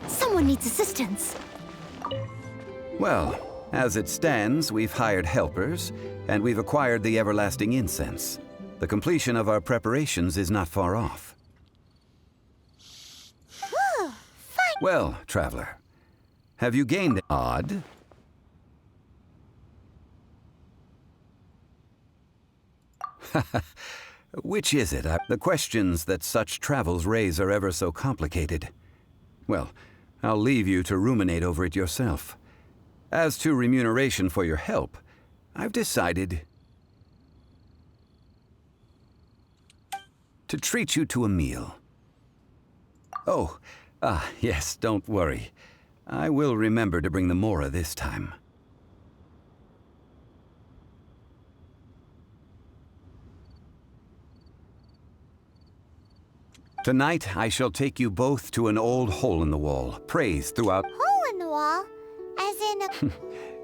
Someone needs assistance. Well, as it stands, we've hired helpers, and we've acquired the everlasting incense. The completion of our preparations is not far off. Well, traveler, have you gained odd? Which is it? The questions that such travels raise are ever so complicated. Well, I'll leave you to ruminate over it yourself. As to remuneration for your help, I've decided to treat you to a meal. Oh, yes, don't worry. I will remember to bring the Mora this time. Tonight, I shall take you both to an old hole in the wall, praised throughout... Hole in the wall? As in a...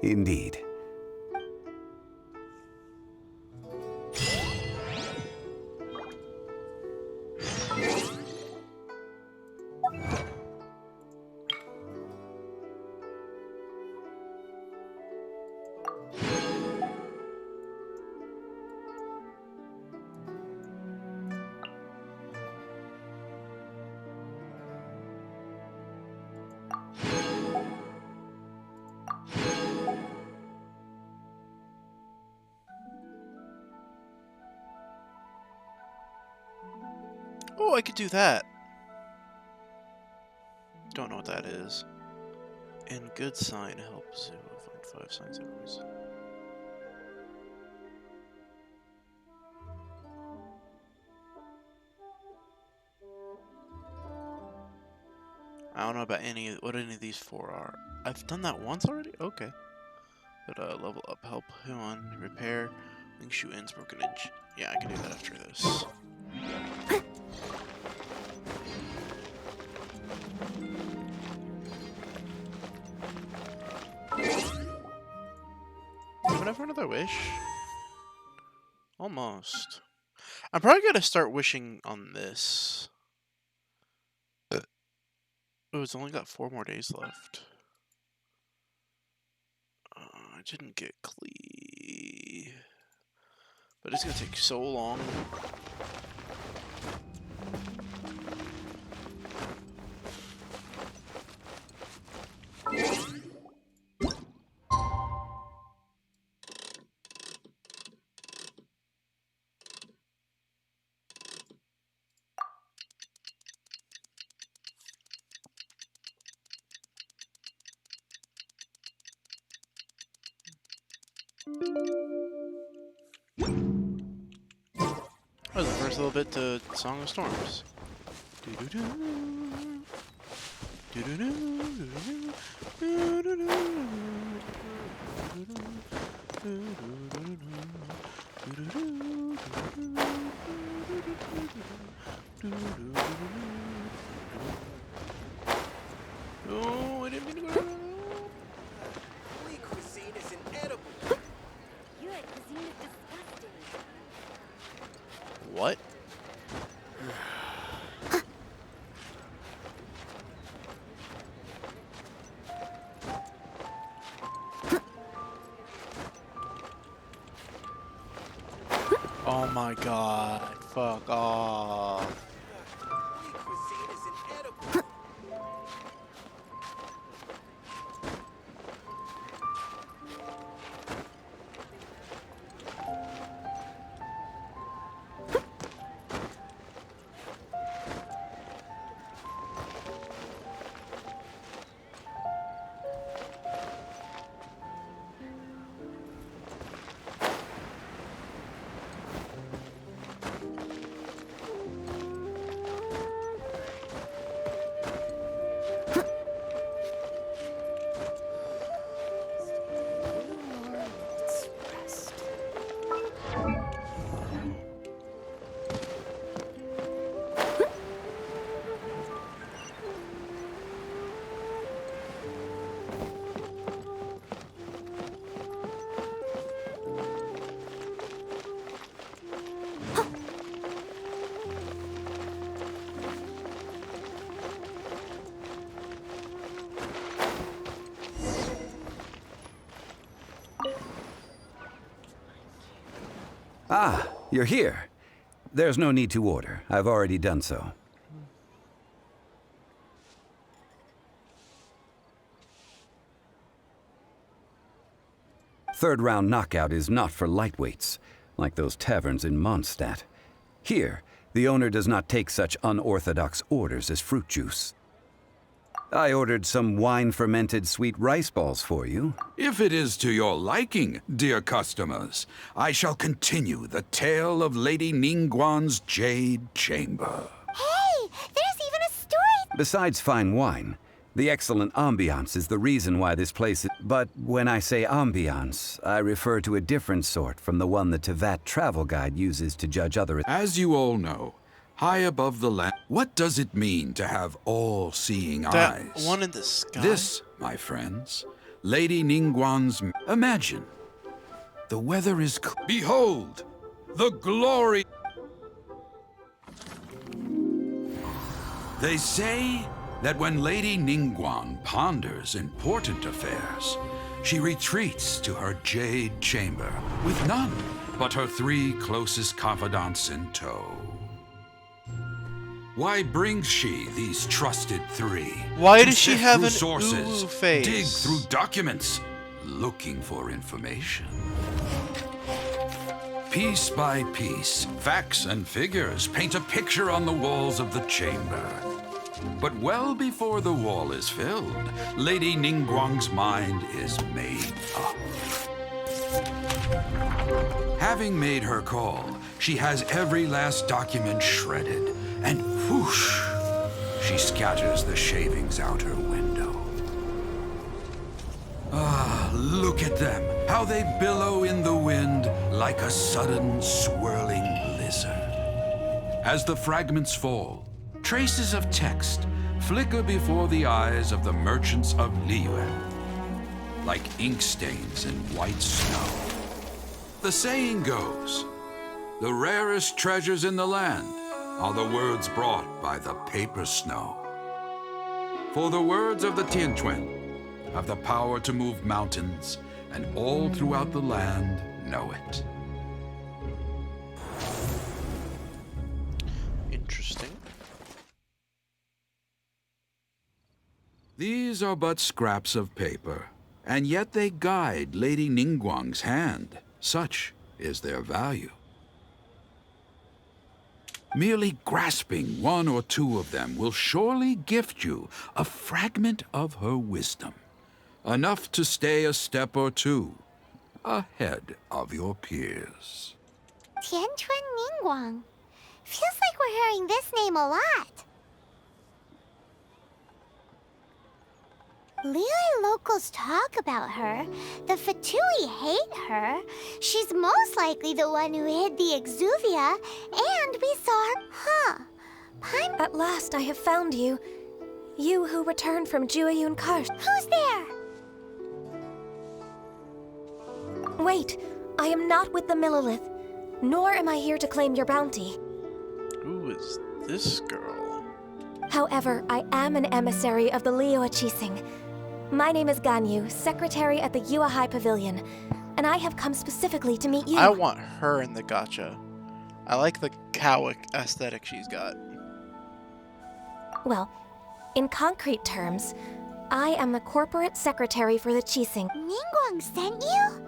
Indeed. Oh, I could do that. Don't know what that is. And good sign helps you find 5 signs everywhere. I don't know about what any of these 4 are. I've done that once already? Okay. But level up, help on repair, link shoe ends broken edge. Yeah, I can do that after this. Coming up for another wish? Almost. I'm probably gonna start wishing on this. Oh, it's only got 4 more days left. I didn't get Klee. But it's gonna take so long. That was the first little bit to Song of Storms. Oh, I didn't mean to go. Cuisine is inedible. Your cuisine is disgusting. What? Oh my god, fuck off. Cuisine is inedible. Ah, you're here. There's no need to order. I've already done so. Third round knockout is not for lightweights, like those taverns in Mondstadt. Here, the owner does not take such unorthodox orders as fruit juice. I ordered some wine-fermented sweet rice balls for you. If it is to your liking, dear customers, I shall continue the tale of Lady Ningguang's Jade Chamber. Hey, there's even a story. Besides fine wine, the excellent ambiance is the reason why this place is... But when I say ambiance, I refer to a different sort from the one the Tevat travel guide uses to judge other... As you all know, high above the land, what does it mean to have all-seeing eyes? That one in the sky? This, my friends, Lady Ningguang's... Imagine, the weather is... Behold, the glory... They say that when Lady Ningguang ponders important affairs, she retreats to her jade chamber with none but her 3 closest confidants in tow. Why brings she these trusted 3? Why to does she sift have through an sources, ooh face? dig through documents, looking for information? Piece by piece, facts and figures paint a picture on the walls of the chamber. But well before the wall is filled, Lady Ningguang's mind is made up. Having made her call, she has every last document shredded, and whoosh, she scatters the shavings out her window. Ah, look at them, how they billow in the wind like a sudden swirling blizzard. As the fragments fall, traces of text flicker before the eyes of the merchants of Liyue, like ink stains in white snow. The saying goes, the rarest treasures in the land are the words brought by the paper snow. For the words of the Tianquan have the power to move mountains, and all throughout the land know it. Interesting. These are but scraps of paper, and yet they guide Lady Ningguang's hand. Such is their value. Merely grasping one or two of them will surely gift you a fragment of her wisdom, enough to stay a step or two ahead of your peers. Tianquan Ningguang. Feels like we're hearing this name a lot. Liyue locals talk about her. The Fatui hate her. She's most likely the one who hid the exuvia, and we saw her. Huh. At last I have found you. You who returned from Jueyun Karst. Who's there? Wait, I am not with the Millilith, nor am I here to claim your bounty. Who is this girl? However, I am an emissary of the Liyue Qixing. My name is Ganyu, secretary at the Yue High Pavilion, and I have come specifically to meet you. I want her in the gacha. I like the cow aesthetic she's got. Well, in concrete terms, I am the corporate secretary for the Qixing. Ningguang sent you?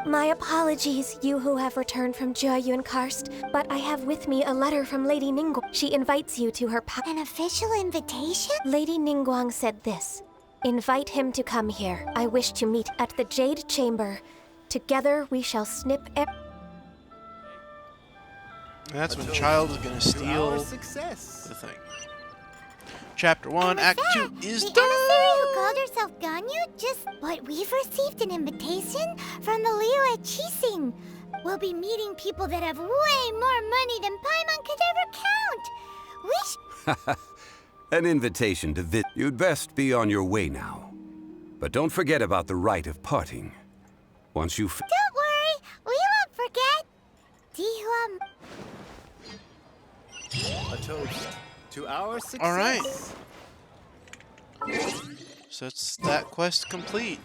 My apologies, you who have returned from Jueyun Karst, but I have with me a letter from Lady Ningguang. She invites you to her An official invitation? Lady Ningguang said this. Invite him to come here. I wish to meet at the Jade Chamber. Together we shall snip That's when Child is gonna steal the thing. Chapter 1, Act 2 is the done! emissary who called herself Ganyu just... But we've received an invitation from the Liyue Qixing. We'll be meeting people that have way more money than Paimon could ever count. An invitation to visit. You'd best be on your way now. But don't forget about the rite of parting. Once you... Don't worry, we won't forget. A toast to our success. Alright. So it's that quest complete.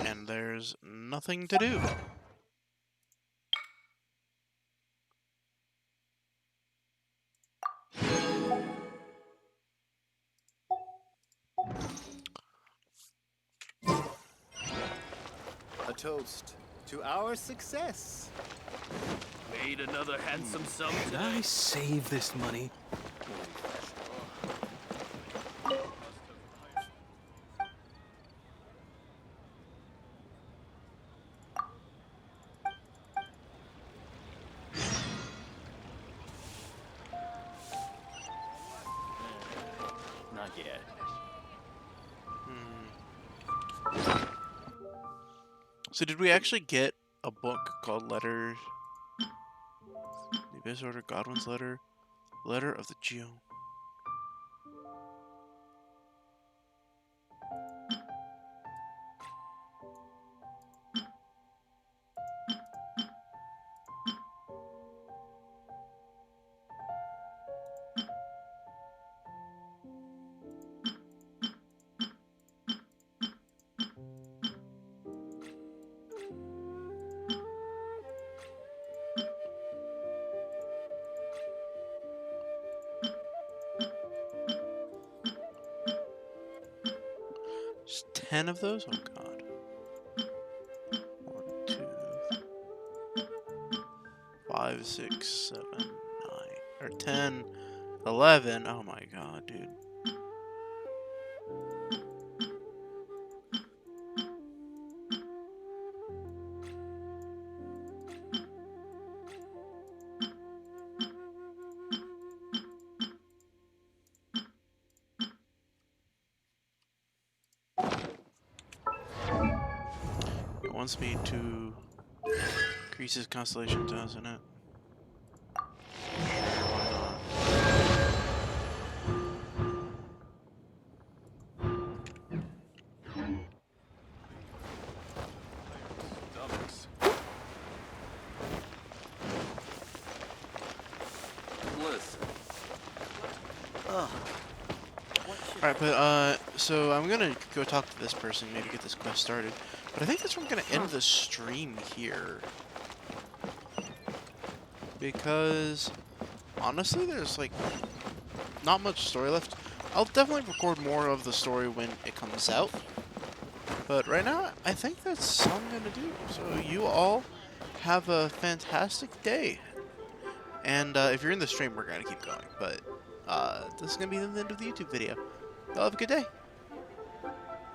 And there's nothing to do. A toast to our success. Made another handsome sum Can today. I save this money? Not yet. So did we actually get a book called Letters? The Abyss Order, Godwin's Letter, Letter of the Geo. 10 of those? Oh god. 1, 2, 5, 6, 7, 9, or 10, 11. Oh my god, dude. It wants me to increase his constellation, doesn't it? Sure, why not? Stomachs. Listen. Alright, but, so I'm gonna go talk to this person, maybe get this quest started. But I think that's where I'm gonna end the stream here. Because, honestly, there's, like, not much story left. I'll definitely record more of the story when it comes out. But right now, I think that's all I'm gonna do. So you all have a fantastic day. And, if you're in the stream, we're gonna keep going. But, this is gonna be the end of the YouTube video. Y'all have a good day.